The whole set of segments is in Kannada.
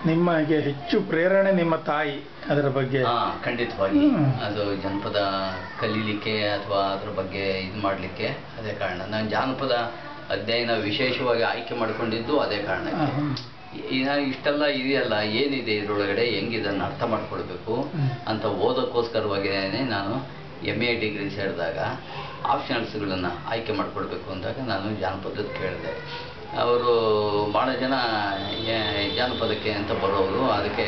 ನಿಮಗೆ ಹೆಚ್ಚು ಪ್ರೇರಣೆ ನಿಮ್ಮ ತಾಯಿ ಅದರ ಬಗ್ಗೆ? ಖಂಡಿತವಾಗಿ ಅದು ಜನಪದ ಕಲೀಲಿಕ್ಕೆ ಅಥವಾ ಅದ್ರ ಬಗ್ಗೆ ಇದು ಮಾಡಲಿಕ್ಕೆ ಅದೇ ಕಾರಣ. ನಾನು ಜಾನಪದ ಅಧ್ಯಯನ ವಿಶೇಷವಾಗಿ ಆಯ್ಕೆ ಮಾಡಿಕೊಂಡಿದ್ದು ಅದೇ ಕಾರಣಕ್ಕೆ. ಇಷ್ಟೆಲ್ಲ ಇದೆಯಲ್ಲ, ಏನಿದೆ ಇದರೊಳಗಡೆ, ಹೆಂಗಿದನ್ನು ಅರ್ಥ ಮಾಡ್ಕೊಳ್ಬೇಕು ಅಂತ ಓದೋಕ್ಕೋಸ್ಕರವಾಗಿಯೇ ನಾನು MA ಡಿಗ್ರಿ ಸೇರಿದಾಗ ಆಪ್ಷನಲ್ಸ್ಗಳನ್ನು ಆಯ್ಕೆ ಮಾಡಿಕೊಡ್ಬೇಕು ಅಂದಾಗ ನಾನು ಜಾನಪದದ್ದು ಕೇಳಿದೆ. ಅವರು ಭಾಳ ಜನ ಜಾನಪದಕ್ಕೆ ಅಂತ ಬರೋರು. ಅದಕ್ಕೆ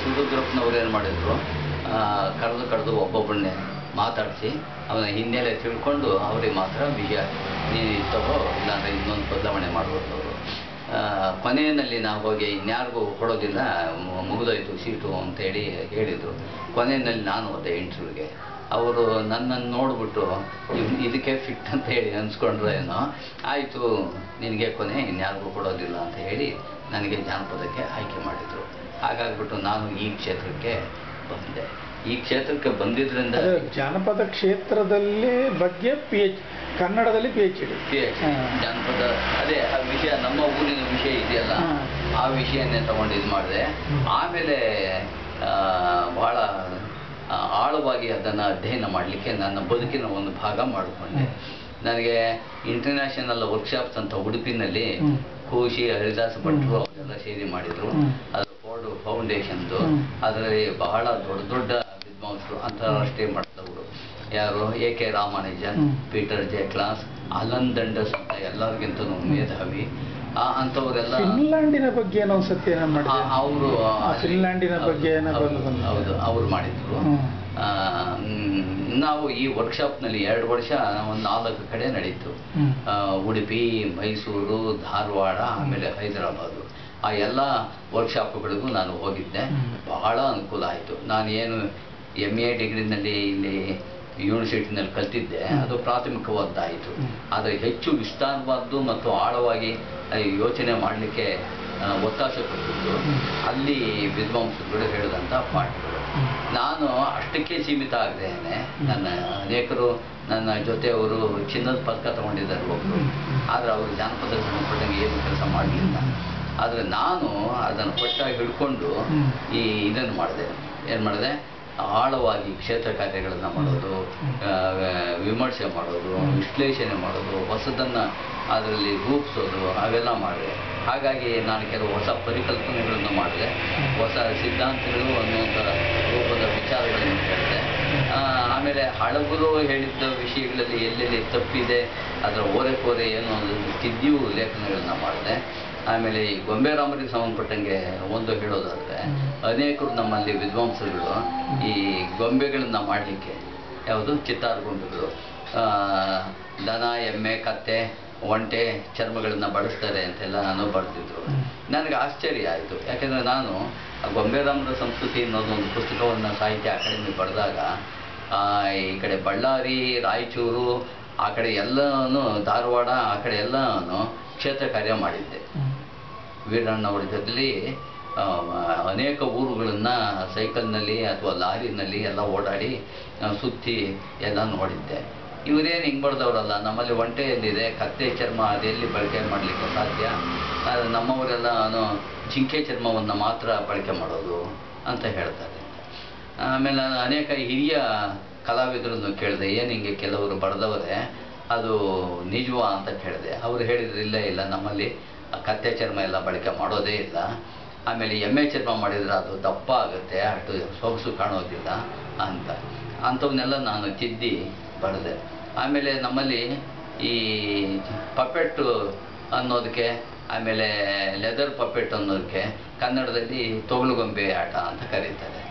ಸುರುದ್ರಪ್ಪನವ್ರು ಏನು ಮಾಡಿದರು, ಕರೆದು ಒಬ್ಬೊಬ್ಬರನ್ನೇ ಮಾತಾಡಿಸಿ ಅವನ ಹಿನ್ನೆಲೆ ತಿಳ್ಕೊಂಡು ಅವ್ರಿಗೆ ಮಾತ್ರ ವಿಷಯ ನೀನು ತಗೋ, ಇಲ್ಲಾಂದರೆ ಇನ್ನೊಂದು ಬದಲಾವಣೆ ಮಾಡ್ಬೋದು ಅವರು. ಕೊನೆಯಲ್ಲಿ ನಾವು ಹೋಗಿ ಇನ್ಯಾರಿಗೂ ಕೊಡೋದಿಲ್ಲ, ಮುಗಿದೋಯ್ತು ಸೀಟು ಅಂತೇಳಿ ಹೇಳಿದರು. ಕೊನೆಯಲ್ಲಿ ನಾನು ಹೋದೆ ಇಂಟರ್ವ್ಯೂಗೆ. ಅವರು ನನ್ನನ್ನು ನೋಡಿಬಿಟ್ಟು ಇದಕ್ಕೆ ಫಿಟ್ ಅಂತ ಹೇಳಿ ಅನ್ಸ್ಕೊಂಡ್ರೆ ಏನೋ, ಆಯಿತು ನಿನಗೆ ಕೊನೆ, ಇನ್ಯಾರಿಗೂ ಕೊಡೋದಿಲ್ಲ ಅಂತ ಹೇಳಿ ನನಗೆ ಜಾನಪದಕ್ಕೆ ಆಯ್ಕೆ ಮಾಡಿದರು. ಹಾಗಾಗ್ಬಿಟ್ಟು ನಾನು ಈ ಕ್ಷೇತ್ರಕ್ಕೆ ಬಂದೆ. ಈ ಕ್ಷೇತ್ರಕ್ಕೆ ಬಂದಿದ್ದರಿಂದ ಜಾನಪದ ಕ್ಷೇತ್ರದಲ್ಲಿ ಬಗ್ಗೆ ಕನ್ನಡದಲ್ಲಿ PhD ಜಾನಪದ ಅದೇ ಆ ವಿಷಯ, ನಮ್ಮ ಊರಿನ ವಿಷಯ ಇದೆಯಲ್ಲ ಆ ವಿಷಯನ್ನೇ ತಗೊಂಡು ಇದು ಮಾಡಿದೆ. ಆಮೇಲೆ ಬಹಳ ಆಳವಾಗಿ ಅದನ್ನು ಅಧ್ಯಯನ ಮಾಡಲಿಕ್ಕೆ ನನ್ನ ಬದುಕಿನ ಒಂದು ಭಾಗ ಮಾಡಿಕೊಂಡೆ. ನನಗೆ ಇಂಟರ್ನ್ಯಾಷನಲ್ ವರ್ಕ್ಶಾಪ್ಸ್ ಅಂತ ಉಡುಪಿನಲ್ಲಿ ಖುಷಿ, ಹರಿದಾಸ ಭಟ್ರು ಅವರೆಲ್ಲ ಸೇರಿ ಮಾಡಿದರು. ಅದು ಫೋರ್ಡ್ ಫೌಂಡೇಶನ್ದು. ಅದರಲ್ಲಿ ಬಹಳ ದೊಡ್ಡ ದೊಡ್ಡ ವಿದ್ವಾಂಸರು, ಅಂತಾರಾಷ್ಟ್ರೀಯ ಮಟ್ಟದವರು, ಯಾರು AK Ramanujan, Peter J Claus, Alan Dundes ಅಂತ ಎಲ್ಲರಿಗಿಂತನೂ ಮೇಧಾವಿ ಅಂಥವರೆಲ್ಲ. ಫಿನ್ಲ್ಯಾಂಡಿನ ಬಗ್ಗೆ ಅವರು ಫಿನ್ಲ್ಯಾಂಡಿನ ಬಗ್ಗೆ ಹೌದು ಅವರು ಮಾಡಿದ್ರು. ನಾವು ಈ ವರ್ಕ್ಶಾಪ್ನಲ್ಲಿ 2 ವರ್ಷ ಒಂದು 4 ಕಡೆ ನಡೀತು. ಉಡುಪಿ, ಮೈಸೂರು, ಧಾರವಾಡ, ಆಮೇಲೆ ಹೈದರಾಬಾದು. ಆ ಎಲ್ಲ ವರ್ಕ್ಶಾಪ್ಗಳಿಗೂ ನಾನು ಹೋಗಿದ್ದೆ. ಬಹಳ ಅನುಕೂಲ ಆಯಿತು. ನಾನು ಏನು MA ಡಿಗ್ರಿನಲ್ಲಿ ಇಲ್ಲಿ ಯೂನಿವರ್ಸಿಟಿನಲ್ಲಿ ಕಲ್ತಿದ್ದೆ, ಅದು ಪ್ರಾಥಮಿಕವಾದ್ದಾಯಿತು. ಆದರೆ ಹೆಚ್ಚು ವಿಸ್ತಾರವಾದ್ದು ಮತ್ತು ಆಳವಾಗಿ ಯೋಚನೆ ಮಾಡಲಿಕ್ಕೆ ಒತ್ತಾಶ ಕೊಟ್ಟಿದ್ದು ಅಲ್ಲಿ ವಿದ್ವಾಂಸರುಗಳು ಹೇಳಿದಂಥ ಪಾಠಗಳು. ನಾನು ಅಷ್ಟಕ್ಕೆ ಸೀಮಿತ ಆಗದೇನೆ, ಅನೇಕರು ನನ್ನ ಜೊತೆಯವರು ಚಿನ್ನದ ಪದಕ ತಗೊಂಡಿದ್ದಾರೆ ಒಬ್ಬರು. ಆದರೆ ಅವರು ಜಾನಪದ ಸಂಬಂಧಪಟ್ಟಂಗೆ ಏನು ಕೆಲಸ ಮಾಡಲಿಲ್ಲ. ಆದರೆ ನಾನು ಅದನ್ನು ಕೊಟ್ಟಾಗಿ ಹಿಡ್ಕೊಂಡು ಇದನ್ನು ಮಾಡಿದೆ. ಏನು ಮಾಡಿದೆ, ಆಳವಾಗಿ ಕ್ಷೇತ್ರ ಕಾರ್ಯಗಳನ್ನು ಮಾಡೋದು, ವಿಮರ್ಶೆ ಮಾಡೋದು, ವಿಶ್ಲೇಷಣೆ ಮಾಡೋದು, ಹೊಸದನ್ನು ಅದರಲ್ಲಿ ರೂಪಿಸೋದು, ಅವೆಲ್ಲ ಮಾಡಿದೆ. ಹಾಗಾಗಿ ನಾನು ಕೆಲವು ಹೊಸ ಪರಿಕಲ್ಪನೆಗಳನ್ನು ಮಾಡಿದೆ, ಹೊಸ ಸಿದ್ಧಾಂತಗಳು ಅನ್ನುವಂಥ ರೂಪದ ವಿಚಾರಗಳನ್ನು ಹೇಳಿದೆ. ಆಮೇಲೆ ಹಳಬರು ಹೇಳಿದ್ದ ವಿಷಯಗಳಲ್ಲಿ ಎಲ್ಲೆಲ್ಲಿ ತಪ್ಪಿದೆ, ಅದರ ಓರೆಕೋರೆ ಏನು ತಿದ್ದಿಯೂ ಲೇಖನಗಳನ್ನ ಮಾಡಿದೆ. ಆಮೇಲೆ ಈ ಗೊಂಬೆ ರಾಮರಿಗೆ ಸಂಬಂಧಪಟ್ಟಂಗೆ ಒಂದು ಹೇಳೋದಾದರೆ, ಅನೇಕರು ನಮ್ಮಲ್ಲಿ ವಿದ್ವಾಂಸರುಗಳು ಈ ಗೊಂಬೆಗಳನ್ನು ಮಾಡಲಿಕ್ಕೆ, ಯಾವುದು ಚಿತ್ತಾರು ಗೊಂಬೆಗಳು, ದನ, ಎಮ್ಮೆ, ಕತ್ತೆ, ಒಂಟೆ ಚರ್ಮಗಳನ್ನು ಬಳಸ್ತಾರೆ ಅಂತೆಲ್ಲ ನಾನು ಬರೆದಿದ್ರು. ನನಗೆ ಆಶ್ಚರ್ಯ ಆಯಿತು. ಯಾಕೆಂದರೆ ನಾನು ಗೊಂಬೆ ರಾಮರ ಸಂಸ್ಕೃತಿ ಅನ್ನೋದು ಒಂದು ಪುಸ್ತಕವನ್ನು ಸಾಹಿತ್ಯ ಅಕಾಡೆಮಿ ಬರೆದಾಗ ಈ ಕಡೆ ಬಳ್ಳಾರಿ, ರಾಯಚೂರು, ಆ ಕಡೆ ಎಲ್ಲನೂ, ಧಾರವಾಡ, ಆ ಕಡೆ ಎಲ್ಲನೂ ಕ್ಷೇತ್ರ ಕಾರ್ಯ ಮಾಡಿದ್ದೆ. ವೀರಣ್ಣವ್ರ ಜೊತೆಲಿ ಅನೇಕ ಊರುಗಳನ್ನು ಸೈಕಲ್ನಲ್ಲಿ ಅಥವಾ ಲಾರಿನಲ್ಲಿ ಎಲ್ಲ ಓಡಾಡಿ ಸುತ್ತಿ ಎಲ್ಲ ನೋಡಿದ್ದೆ. ಇವರೇನು ಹಿಂಗೆ ಬರೆದವರಲ್ಲ, ನಮ್ಮಲ್ಲಿ ಒಂಟೆ ಎಲ್ಲಿದೆ, ಕತ್ತೆ ಚರ್ಮ ಅದೆಲ್ಲಿ ಬಳಕೆ ಮಾಡಲಿಕ್ಕೆ ಸಾಧ್ಯ, ನಮ್ಮವರೆಲ್ಲ ಜಿಂಕೆ ಚರ್ಮವನ್ನು ಮಾತ್ರ ಬಳಕೆ ಮಾಡೋದು ಅಂತ ಹೇಳ್ತಾರೆ. ಆಮೇಲೆ ನಾನು ಅನೇಕ ಹಿರಿಯ ಕಲಾವಿದರನ್ನು ಕೇಳಿದೆ, ಏನು ಹಿಂಗೆ ಕೆಲವರು ಬರೆದವರೇ, ಅದು ನಿಜವಾ ಅಂತ ಕೇಳಿದೆ. ಅವರು ಹೇಳಿದ್ರು, ಇಲ್ಲ ನಮ್ಮಲ್ಲಿ ಕತ್ತೆ ಚರ್ಮ ಎಲ್ಲ ಬಳಕೆ ಮಾಡೋದೇ ಇಲ್ಲ. ಆಮೇಲೆ ಎಮ್ಮೆ ಚರ್ಮ ಮಾಡಿದರೆ ಅದು ದಪ್ಪ ಆಗುತ್ತೆ, ಅಷ್ಟು ಸೊಗಸು ಕಾಣೋದಿಲ್ಲ ಅಂತ. ಅಂಥವನ್ನೆಲ್ಲ ನಾನು ತಿದ್ದಿ ಬರೆದೆ. ಆಮೇಲೆ ನಮ್ಮಲ್ಲಿ ಈ ಪಪೆಟ್ಟು ಅನ್ನೋದಕ್ಕೆ, ಆಮೇಲೆ ಲೆದರ್ ಪಪೆಟ್ ಅನ್ನೋದಕ್ಕೆ ಕನ್ನಡದಲ್ಲಿ ತೊಗಲುಗೊಂಬೆ ಆಟ ಅಂತ ಕರೀತಾರೆ.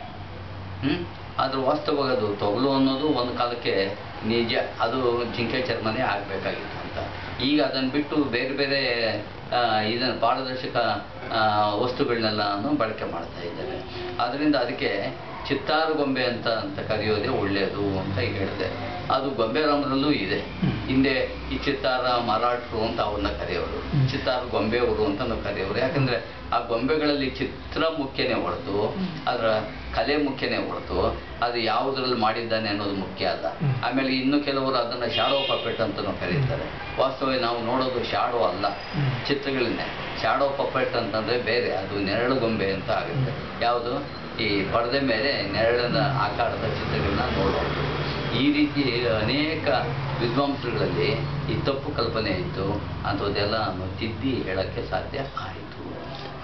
ಆದರೂ ವಾಸ್ತವವಾಗಿ ಅದು ತೊಗಲು ಅನ್ನೋದು ಒಂದು ಕಾಲಕ್ಕೆ ನಿಜ, ಅದು ಜಿಂಕೆ ಚರ್ಮನೇ ಆಗಬೇಕಾಗಿತ್ತು ಅಂತ. ಈಗ ಅದನ್ನು ಬಿಟ್ಟು ಬೇರೆ ಬೇರೆ ಇದನ್ನು ಪಾರದರ್ಶಕ ವಸ್ತುಗಳನ್ನೆಲ್ಲ ಬಳಕೆ ಮಾಡ್ತಾ ಇದ್ದಾರೆ. ಆದ್ದರಿಂದ ಅದಕ್ಕೆ ಚಿತ್ತಾರು ಗೊಂಬೆ ಅಂತ ಕರೆಯೋದೇ ಒಳ್ಳೆಯದು ಅಂತ ಹೇಳಿದೆ. ಅದು ಗೊಂಬೆ ರಾಮರಲ್ಲೂ ಇದೆ. ಹಿಂದೆ ಈ ಚಿತ್ತಾರ ಮರಾಠರು ಅಂತ ಅವ್ರನ್ನ ಕರೆಯೋರು, ಚಿತ್ತಾರು ಗೊಂಬೆಯವರು ಅಂತ ನಾವು ಕರೆಯೋರು. ಯಾಕಂದ್ರೆ ಆ ಗೊಂಬೆಗಳಲ್ಲಿ ಚಿತ್ರ ಮುಖ್ಯನೇ ಹೊರತು ಅದರ ಕಲೆ ಮುಖ್ಯನೇ ಹೊರತು ಅದು ಯಾವುದ್ರಲ್ಲಿ ಮಾಡಿದ್ದಾನೆ ಅನ್ನೋದು ಮುಖ್ಯ ಅಲ್ಲ. ಆಮೇಲೆ ಇನ್ನು ಕೆಲವರು ಅದನ್ನ ಶಾಡೋ ಪಪೆಟ್ ಅಂತಲೂ ಕರೀತಾರೆ. ವಾಸ್ತವವಾಗಿ ನಾವು ನೋಡೋದು ಶಾಡೋ ಅಲ್ಲ, ಚಿತ್ರಗಳನ್ನೇ. ಶಾಡೋ ಪಪೆಟ್ ಅಂತಂದ್ರೆ ಬೇರೆ, ಅದು ನೆರಳು ಗೊಂಬೆ ಅಂತ ಆಗುತ್ತೆ. ಯಾವುದು ಈ ಪರದೆ ಮೇಲೆ ನೆರಳಿನ ಆಕಾರದ ಚಿತ್ರಗಳನ್ನ ನೋಡೋದು. ಈ ರೀತಿ ಅನೇಕ ವಿದ್ವಾಂಸರುಗಳಲ್ಲಿ ಈ ತಪ್ಪು ಕಲ್ಪನೆ ಇತ್ತು, ಅಂಥದ್ದೆಲ್ಲ ತಿದ್ದಿ ಹೇಳಕ್ಕೆ ಸಾಧ್ಯ ಆಯಿತು.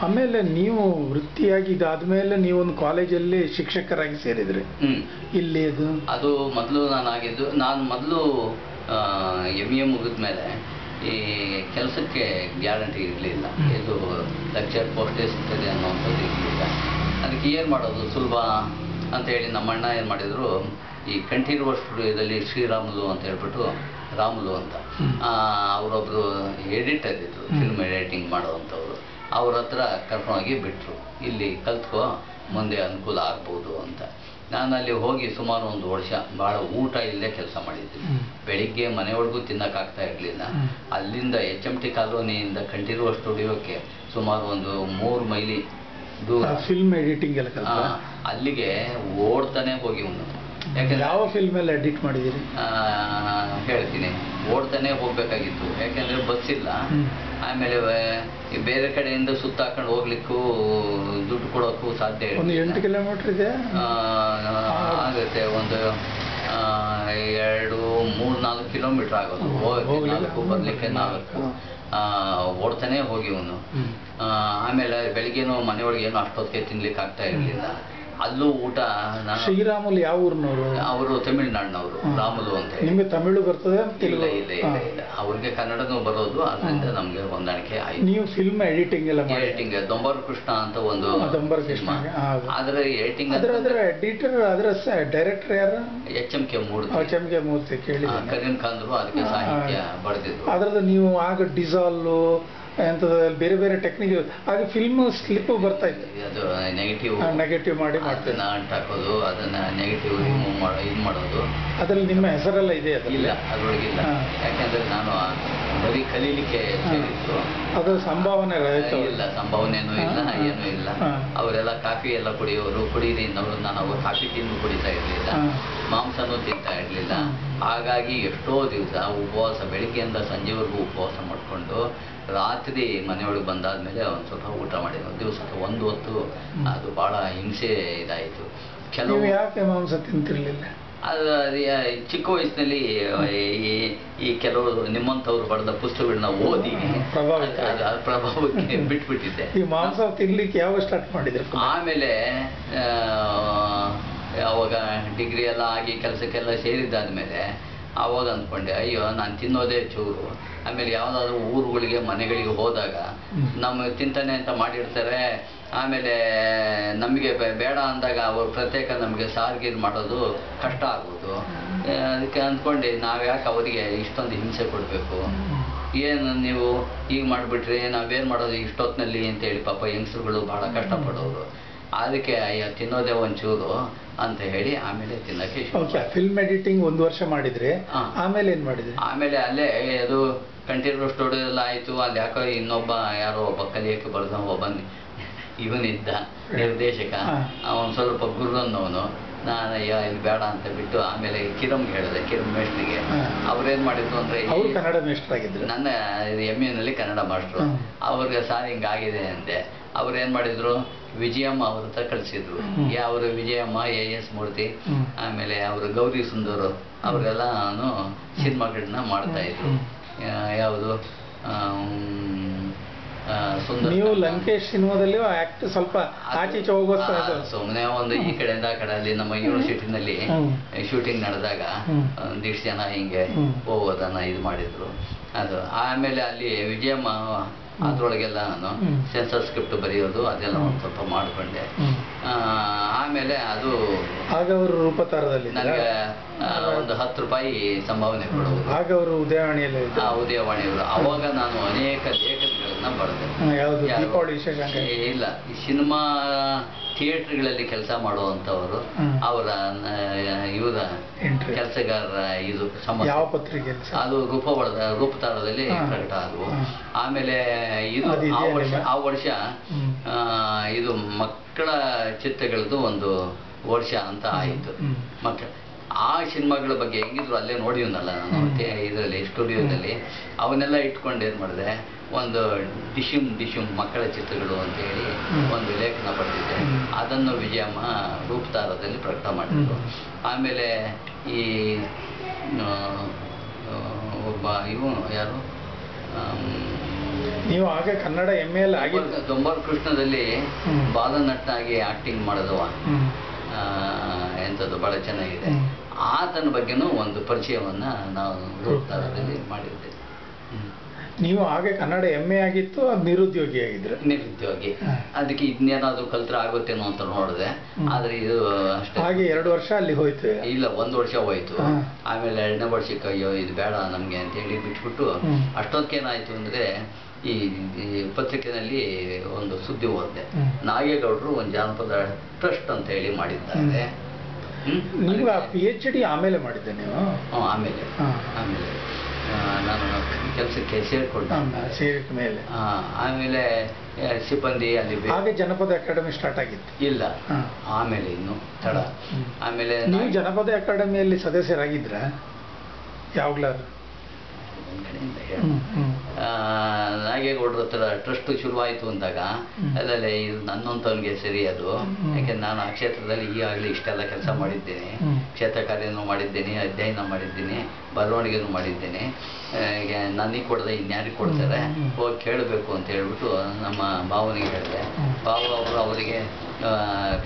ಆಮೇಲೆ ನೀವು ವೃತ್ತಿಯಾಗಿ ಇದಾದ್ಮೇಲೆ ನೀವೊಂದು ಕಾಲೇಜಲ್ಲಿ ಶಿಕ್ಷಕರಾಗಿ ಸೇರಿದ್ರಿ. ಇಲ್ಲಿ ಅದು ಮೊದಲು ನಾನು ಮೊದಲು MA ಮುಗಿದ ಮೇಲೆ ಈ ಕೆಲಸಕ್ಕೆ ಗ್ಯಾರಂಟಿ ಇರಲಿಲ್ಲ. ಇದು ಲೆಕ್ಚರ್ ಪೋಸ್ಟೇ ಸಿಗ್ತದೆ ಅನ್ನೋವಂಥದ್ದು ಇರಲಿಲ್ಲ. ಅದಕ್ಕೆ ಏನು ಮಾಡೋದು ಸುಲಭ ಅಂತ ಹೇಳಿ ನಮ್ಮಣ್ಣ ಏನು ಮಾಡಿದ್ರು, ಈ ಕಂಠೀರವ ಸ್ಟುಡಿಯೋದಲ್ಲಿ ಶ್ರೀರಾಮುಲು ಅಂತ ಹೇಳ್ಬಿಟ್ಟು, ರಾಮುಲು ಅಂತ ಅವರೊಬ್ಬರು ಎಡಿಟರ್ ಇದ್ರು, ಫಿಲ್ಮ್ ಎಡಿಟಿಂಗ್ ಮಾಡೋವಂಥವ್ರು. ಅವ್ರ ಹತ್ರ ಕರ್ಕೊಂಡೋಗಿ ಬಿಟ್ಟರು, ಇಲ್ಲಿ ಕಲ್ತ್ಕೋ, ಮುಂದೆ ಅನುಕೂಲ ಆಗ್ಬೋದು ಅಂತ. ನಾನು ಅಲ್ಲಿ ಹೋಗಿ ಸುಮಾರು 1 ವರ್ಷ ಭಾಳ ಊಟ ಇಲ್ಲದೆ ಕೆಲಸ ಮಾಡಿದ್ದೀನಿ. ಬೆಳಿಗ್ಗೆ ಮನೆಯೊಳಗೂ ತಿನ್ನಕ್ಕಾಗ್ತಾ ಇರಲಿಲ್ಲ. ಅಲ್ಲಿಂದ HMT ಕಾಲೋನಿಯಿಂದ ಕಂಠೀರವ ಸ್ಟುಡಿಯೋಕ್ಕೆ ಸುಮಾರು ಒಂದು 3 ಮೈಲಿ ದೂರ. ಫಿಲ್ಮ್ ಎಡಿಟಿಂಗ್ ಎಲ್ಲ ಅಲ್ಲಿಗೆ ಓಡ್ತಾನೆ ಹೋಗಿ ಒಂದು. ಯಾಕಂದ್ರೆ ಯಾವ ಫಿಲ್ಮ್ ಎಲ್ಲ ಎಡಿಟ್ ಮಾಡಿದ್ದೀರಿ ಹೇಳ್ತೀನಿ. ಓಡ್ತಾನೆ ಹೋಗ್ಬೇಕಾಗಿತ್ತು, ಯಾಕೆಂದ್ರೆ ಬಸ್ ಇಲ್ಲ. ಆಮೇಲೆ ಬೇರೆ ಕಡೆಯಿಂದ ಸುತ್ತಾಕೊಂಡು ಹೋಗ್ಲಿಕ್ಕೂ ದುಡ್ಡು ಕೊಡೋಕ್ಕೂ ಸಾಧ್ಯ ಇಲ್ಲ. 8 ಕಿಲೋಮೀಟರ್ ಇದೆ ಆಗುತ್ತೆ. ಒಂದು 2, 3, 4 ಕಿಲೋಮೀಟರ್ ಆಗೋದು. ಹೋಗ್ಲಿಕ್ಕೆ ಬರ್ಲಿಕ್ಕೆ 4. ಓಡ್ತಾನೆ ಹೋಗಿ ಅವನು. ಆಮೇಲೆ ಬೆಳಿಗ್ಗೆನೂ ಮನೆಯೊಳಗೆ ಏನು ಅಷ್ಟೊತ್ತಿಗೆ ತಿನ್ಲಿಕ್ಕೆ ಆಗ್ತಾ ಇರಲಿಲ್ಲ. ಅಲ್ಲೂ ಊಟ. ಶ್ರೀರಾಮುಲು ಯಾವ ಊರಿನವರು? ಅವರು ತಮಿಳ್ನಾಡಿನವರು, ರಾಮುಲು ಅಂತ. ನಿಮಗೆ ತಮಿಳು ಬರ್ತದೆ? ಇಲ್ಲ ಇಲ್ಲ ಇಲ್ಲ ಇಲ್ಲ, ಅವ್ರಿಗೆ ಕನ್ನಡನೂ ಬರೋದು, ಅದರಿಂದ ನಮ್ಗೆ ಹೊಂದಾಣಿಕೆ ಆಯ್ತು. ನೀವು ಫಿಲ್ಮ್ ಎಡಿಟಿಂಗ್ ಎಲ್ಲ ಎಡಿಟಿಂಗ್ ದೊಂಬರ ಕೃಷ್ಣ ಅಂತ ಒಂದು ಆದ್ರೆ ಎಡಿಟಿಂಗ್ ಎಡಿಟರ್, ಅದರ ಡೈರೆಕ್ಟರ್ ಯಾರು? HMK ಮೂರ್ತಿ ಕೇಳಿ. ಕರೀಂ ಖಾನ್ರು ಅದಕ್ಕೆ ಸಾಹಿತ್ಯ ಬರೆದಿದ್ರು. ಅದ್ರದ್ದು ನೀವು ಆಗ ಡಿಸಾಲ್ವ್ ಎಂಥದ್ದು ಬೇರೆ ಬೇರೆ ಟೆಕ್ನಿಕ್ ಆಗ ಫಿಲ್ಮ್ ಸ್ಲಿಪ್ ಬರ್ತಾ ಇತ್ತು. ಅದು ನೆಗೆಟಿವ್ ಮಾಡಿ ಹಾಕೋದು, ಅದನ್ನ ನೆಗೆಟಿವ್ ರಿಮೂವ್ ಮಾಡೋದು. ಅದ್ರಲ್ಲಿ ನಿಮ್ಮ ಹೆಸರೆಲ್ಲ ಇದೆ? ಇಲ್ಲ, ಅದ್ರೊಳಗಿಲ್ಲ. ಯಾಕೆಂದ್ರೆ ನಾನು ಬರೀ ಕಲೀಲಿಕ್ಕೆ ಸೇರಿತ್ತು. ಅದು ಸಂಭಾವನೆ ಇಲ್ಲ, ಸಂಭಾವನೆನೂ ಇಲ್ಲ, ಏನೂ ಇಲ್ಲ. ಅವರೆಲ್ಲ ಕಾಫಿ ಎಲ್ಲ ಕುಡಿಯೋರು, ಕುಡೀರಿ ಅನ್ನೋರು. ನಾನು ಅವ್ರು ಕಾಫಿ ತಿಂದು ಕುಡಿತಾ ಇರಲಿಲ್ಲ, ಮಾಂಸನೂ ತಿಂತಾ ಇರಲಿಲ್ಲ. ಹಾಗಾಗಿ ಎಷ್ಟೋ ದಿವಸ ಉಪವಾಸ, ಬೆಳಿಗ್ಗೆಯಿಂದ ಸಂಜೆವರೆಗೂ ಉಪವಾಸ ಮಾಡಿಕೊಂಡು ರಾತ್ರಿ ಮನೆಯೊಳಗೆ ಬಂದಾದ್ಮೇಲೆ ಒಂದು ಸ್ವಲ್ಪ ಊಟ ಮಾಡಿದ್ವಿ. ದಿವಸಕ್ಕೆ 1 ಹೊತ್ತು. ಅದು ಭಾಳ ಹಿಂಸೆ ಇದಾಯಿತು. ಕೆಲವು ಯಾಕೆ ಮಾಂಸ ತಿಂತಿರ್ಲಿಲ್ಲ? ಅದು ಚಿಕ್ಕ ವಯಸ್ಸಿನಲ್ಲಿ ಈ ಕೆಲವರು ನಿಮ್ಮಂಥವ್ರು ಬರೆದ ಪುಸ್ತಕಗಳನ್ನ ಓದಿ ಪ್ರಭಾವಕ್ಕೆ ಬಿಟ್ಬಿಟ್ಟಿದ್ದೆ. ಈ ಮಾಂಸ ತಿನ್ಲಿಕ್ಕೆ ಯಾವಾಗ ಸ್ಟಾರ್ಟ್ ಮಾಡಿದ್ರು? ಆಮೇಲೆ ಅವಾಗ ಡಿಗ್ರಿ ಎಲ್ಲ ಆಗಿ ಕೆಲಸಕ್ಕೆಲ್ಲ ಸೇರಿದ್ದಾದ್ಮೇಲೆ ಆವಾಗ ಅಂದ್ಕೊಂಡೆ, ಅಯ್ಯೋ ನಾನು ತಿನ್ನೋದೇ ಚೂರು. ಆಮೇಲೆ ಯಾವುದಾದ್ರೂ ಊರುಗಳಿಗೆ ಮನೆಗಳಿಗೆ ಹೋದಾಗ ನಮ್ಮ ತಿಂತಾನೆ ಅಂತ ಮಾಡಿರ್ತಾರೆ. ಆಮೇಲೆ ನಮಗೆ ಬೇಡ ಅಂದಾಗ ಅವರು ಪ್ರತ್ಯೇಕ ನಮಗೆ ಸಾರ್ಗೀರು ಮಾಡೋದು ಕಷ್ಟ ಆಗೋದು. ಅದಕ್ಕೆ ಅಂದ್ಕೊಂಡು ನಾವು ಯಾಕೆ ಅವರಿಗೆ ಇಷ್ಟೊಂದು ಹಿಂಸೆ ಕೊಡಬೇಕು, ಏನು ನೀವು ಈಗ ಮಾಡಿಬಿಟ್ರಿ ನಾವೇನು ಮಾಡೋದು ಇಷ್ಟೊತ್ತಿನಲ್ಲಿ ಅಂತೇಳಿ ಪಾಪ ಹೆಂಗಸರುಗಳು ಭಾಳ ಕಷ್ಟಪಡೋರು. ಅದಕ್ಕೆ ಅಯ್ಯ ತಿನ್ನೋದೇ ಒಂಚೂರು ಅಂತ ಹೇಳಿ ಆಮೇಲೆ ತಿನ್ನಕ್ಕೆ. ಫಿಲ್ಮ್ ಎಡಿಟಿಂಗ್ 1 ವರ್ಷ ಮಾಡಿದ್ರೆ ಆಮೇಲೆ ಏನು ಮಾಡಿದ್ರಿ? ಆಮೇಲೆ ಅಲ್ಲೇ ಅದು ಕಂಠೀರವ ಸ್ಟುಡಿಯೋ ಎಲ್ಲ ಆಯಿತು. ಅಲ್ಲಿ ಯಾಕೋ ಯಾರೋ ಒಬ್ಬ ಕಲಿಯಕ್ಕೆ ಬರೆದ ಇವನಿದ್ದ ನಿರ್ದೇಶಕ, ಅವನು ಸ್ವಲ್ಪ ಗುರು ಅನ್ನೋನು. ನಾನು ಇಲ್ಲಿ ಬೇಡ ಅಂತ ಬಿಟ್ಟು ಆಮೇಲೆ ಕಿರಂಗೆ ಹೇಳಿದೆ, ಕಿರಂ ಮೇಷ್ಟ್ರಿಗೆ. ಅವ್ರೇನು ಮಾಡಿದ್ರು ಅಂದರೆ, ಕನ್ನಡ ಮೇಷ್ಟ್ರಾಗಿದ್ರು, ನನ್ನ MA ಕನ್ನಡ ಮಾಸ್ಟ್ರು. ಅವ್ರಿಗೆ ಸಾರ್ ಹಿಂಗಾಗಿದೆ ಅಂದೆ. ಅವ್ರೇನು ಮಾಡಿದ್ರು, ವಿಜಯಮ್ಮ ಅವ್ರ ಹತ್ರ ಕಳಿಸಿದ್ರು. ಅವರು ವಿಜಯಮ್ಮ, AS ಮೂರ್ತಿ, ಆಮೇಲೆ ಅವರು ಗೌರಿ ಸುಂದರ್ ಅವರೆಲ್ಲಾನು ಸಿನಿಮಾಗಳನ್ನ ಮಾಡ್ತಾ ಇದ್ರು. ಯಾವುದು ಸುಂದರ್. ನೀವು ಲಂಕೇಶ್ ಸಿನಿಮಾದಲ್ಲಿ ಆಕ್ಟ್ ಸ್ವಲ್ಪ ಆಚೀಚೆ ಹೋಗೋ ಸುಮ್ಮನೆ ಒಂದು ಈ ಕಡೆಯಿಂದ ಆ ಕಡೆ ಅಲ್ಲಿ ನಮ್ಮ ಯೂನಿವರ್ಸಿಟಿನಲ್ಲಿ ಶೂಟಿಂಗ್ ನಡೆದಾಗ ಒಂದಿಷ್ಟು ಜನ ಹಿಂಗೆ ಹೋಗೋದನ್ನ ಇದು ಮಾಡಿದ್ರು. ಅದು ಆಮೇಲೆ ಅಲ್ಲಿ ವಿಜಯಮ್ಮ ಅದ್ರೊಳಗೆಲ್ಲ ನಾನು ಸೆನ್ಸರ್ ಸ್ಕ್ರಿಪ್ಟ್ ಬರೆಯೋದು ಅದೆಲ್ಲ ಒಂದು ಸ್ವಲ್ಪ ಮಾಡಿಕೊಂಡೆ. ಆಮೇಲೆ ಅದು ಆಗ ಅವರು ರೂಪತಾರದಲ್ಲಿ ನನಗೆ ಒಂದು 10 ರೂಪಾಯಿ ಸಂಭಾವನೆ ಕೊಡೋದು. ಆಗ ಅವರು ಉದಯವಾಣಿಯಲ್ಲಿ ಉದಯವಾಣಿಯವರು. ಅವಾಗ ನಾನು ಅನೇಕ ಲೇಖನಗಳನ್ನು ನಾಟಕವನ್ನ ಬರೆದೆ. ಯಾವುದು? ದೀಪಾವಳಿ ವಿಶೇಷ? ಇಲ್ಲ, ಸಿನಿಮಾ ಥಿಯೇಟರ್ಗಳಲ್ಲಿ ಕೆಲಸ ಮಾಡುವಂಥವರು ಅವರ ಇವರ ಕೆಲಸಗಾರರ ಇದು ಯಾವ ಪತ್ರಿಕೆ? ಅದು ರೂಪತಾಳದಲ್ಲಿ ಪ್ರಕಟ ಆದವು. ಆಮೇಲೆ ಇದು ಆ ವರ್ಷ ಇದು ಮಕ್ಕಳ ಚಿತ್ರಗಳದ್ದು ಒಂದು ವರ್ಷ ಅಂತ ಆಯಿತು. ಮಕ್ಕಳ ಆ ಸಿನಿಮಾಗಳ ಬಗ್ಗೆ ಹೆಂಗಿದ್ರು ಅಲ್ಲೇ ನೋಡಿದ್ನಲ್ಲ ನಾನು ಇದರಲ್ಲಿ ಸ್ಟುಡಿಯೋದಲ್ಲಿ, ಅವನ್ನೆಲ್ಲ ಇಟ್ಕೊಂಡು ಏನು ಮಾಡಿದೆ, ಒಂದು ಡಿಶುಮ್ ಮಕ್ಕಳ ಚಿತ್ರಗಳು ಅಂತ ಹೇಳಿ ಒಂದು ಲೇಖನ ಬರೆದಿದ್ದೆ. ಅದನ್ನು ವಿಜಯಮ್ಮ ರೂಪತಾರದಲ್ಲಿ ಪ್ರಕಟ ಮಾಡಿದ್ರು. ಆಮೇಲೆ ಈ ಒಬ್ಬ ಇವು ಯಾರು, ನೀವು ಆಗ ಕನ್ನಡ MA ಆಗಿ ದೊಂಬಾರ್ ಕೃಷ್ಣದಲ್ಲಿ ಬಾಲನಟನಾಗಿ ಆಕ್ಟಿಂಗ್ ಮಾಡಿದವ, ಎಂಥದ್ದು ಭಾಳ ಚೆನ್ನಾಗಿದೆ. ಆತನ ಬಗ್ಗೆನೂ ಒಂದು ಪರಿಚಯವನ್ನ ನಾವು ರೂಪತಾರದಲ್ಲಿ ಮಾಡಿದ್ದೆ. ನೀವು ಹಾಗೆ ಕನ್ನಡ MA ಆಗಿತ್ತು, ಅದು ನಿರುದ್ಯೋಗಿ ಆಗಿದ್ರೆ? ನಿರುದ್ಯೋಗಿ. ಅದಕ್ಕೆ ಇದನ್ನೇನಾದ್ರು ಕಲ್ತ್ರೆ ಆಗುತ್ತೇನೋ ಅಂತ ನೋಡಿದೆ, ಆದ್ರೆ ಇದು ಅಷ್ಟೇ. ಹಾಗೆ 2 ವರ್ಷ ಅಲ್ಲಿ ಹೋಯ್ತು? ಇಲ್ಲ, 1 ವರ್ಷ ಹೋಯ್ತು. ಆಮೇಲೆ 2ನೇ ವರ್ಷಕ್ಕೆ ಅಯ್ಯೋ ಇದು ಬೇಡ ನಮ್ಗೆ ಅಂತ ಹೇಳಿ ಬಿಟ್ಬಿಟ್ಟು, ಅಷ್ಟೊತ್ತೇನಾಯ್ತು ಅಂದ್ರೆ ಈ ಪತ್ರಿಕೆಯಲ್ಲಿ ಒಂದು ಸುದ್ದಿ ಓದಿದೆ, ನಾಗೇಗೌಡರು ಒಂದು ಜಾನಪದ ಟ್ರಸ್ಟ್ ಅಂತ ಹೇಳಿ ಮಾಡಿದ್ದಾರೆ. ನೀವು PhD ಆಮೇಲೆ ಮಾಡಿದ್ದೆ ನೀವು? ಆಮೇಲೆ ನಾನು ಕೆಲಸಕ್ಕೆ ಸೇರಿಕೊಂಡ ಮೇಲೆ ಆಮೇಲೆ ಸಿಬ್ಬಂದಿ ಅಲ್ಲಿ ಹಾಗೆ ಜನಪದ ಅಕಾಡೆಮಿ ಸ್ಟಾರ್ಟ್ ಆಗಿತ್ತು? ಇಲ್ಲ, ಆಮೇಲೆ ಇನ್ನು ತಡ. ಆಮೇಲೆ ನೀವು ಜನಪದ ಅಕಾಡೆಮಿಯಲ್ಲಿ ಸದಸ್ಯರಾಗಿದ್ರ ಯಾವಾಗ್ಲಾದ್ರು? ನಾಗೇಗೌಡರ ಹತ್ರ ಟ್ರಸ್ಟ್ ಶುರುವಾಯಿತು ಅಂದಾಗ ಅಲ್ಲಲ್ಲೇ ಇದು ನನ್ನಂತವನಿಗೆ ಸರಿ ಅದು, ಯಾಕೆಂದ್ರೆ ನಾನು ಆ ಕ್ಷೇತ್ರದಲ್ಲಿ ಈಗಾಗಲೇ ಇಷ್ಟೆಲ್ಲ ಕೆಲಸ ಮಾಡಿದ್ದೇನೆ, ಕ್ಷೇತ್ರ ಕಾರ್ಯನೂ ಮಾಡಿದ್ದೇನೆ, ಅಧ್ಯಯನ ಮಾಡಿದ್ದೀನಿ, ಬರವಣಿಗೆನೂ ಮಾಡಿದ್ದೇನೆ. ನನಗೆ ಕೊಡದೆ ಇನ್ಯಾರಿಗೆ ಕೊಡ್ತಾರೆ, ಹೋಗಿ ಕೇಳಬೇಕು ಅಂತ ಹೇಳ್ಬಿಟ್ಟು ನಮ್ಮ ಭಾವನಿಗೆ ಹೇಳಿದೆ. ಅವರು ಅವರಿಗೆ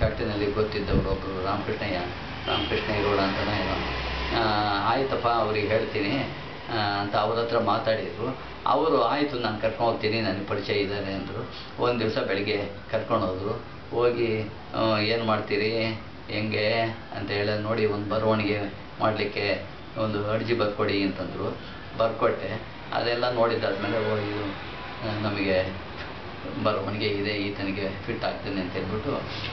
ಫ್ಯಾಕ್ಟ್ರಿನಲ್ಲಿ ಗೊತ್ತಿದ್ದವರು ಒಬ್ಬರು ರಾಮಕೃಷ್ಣೇಗೌಡ ಅಂತಲೇ ಏನೋ, ಆಯ್ತಪ್ಪ ಅವ್ರಿಗೆ ಹೇಳ್ತೀನಿ ಅಂತ ಅವ್ರ ಹತ್ರ ಮಾತಾಡಿದರು. ಅವರು ಆಯಿತು ನಾನು ಕರ್ಕೊಂಡು ಹೋಗ್ತೀನಿ, ನನಗೆ ಪರಿಚಯ ಇದ್ದಾರೆ ಅಂದರು. ಒಂದು ದಿವಸ ಬೆಳಗ್ಗೆ ಕರ್ಕೊಂಡೋದ್ರು. ಹೋಗಿ ಏನು ಮಾಡ್ತೀರಿ ಹೆಂಗೆ ಅಂತ ಹೇಳಿ ನೋಡಿ, ಒಂದು ಬರವಣಿಗೆ ಮಾಡಲಿಕ್ಕೆ ಒಂದು ಅರ್ಜಿ ಬರ್ಕೊಡಿ ಅಂತಂದರು. ಬರ್ಕೊಟ್ಟೆ. ಅದೆಲ್ಲ ನೋಡಿದ್ದಾದ್ಮೇಲೆ ಇದು ನಮಗೆ ಬರವಣಿಗೆ ಇದೆ, ಈತನಿಗೆ ಫಿಟ್ ಆಗ್ತೇನೆ ಅಂತ ಹೇಳ್ಬಿಟ್ಟು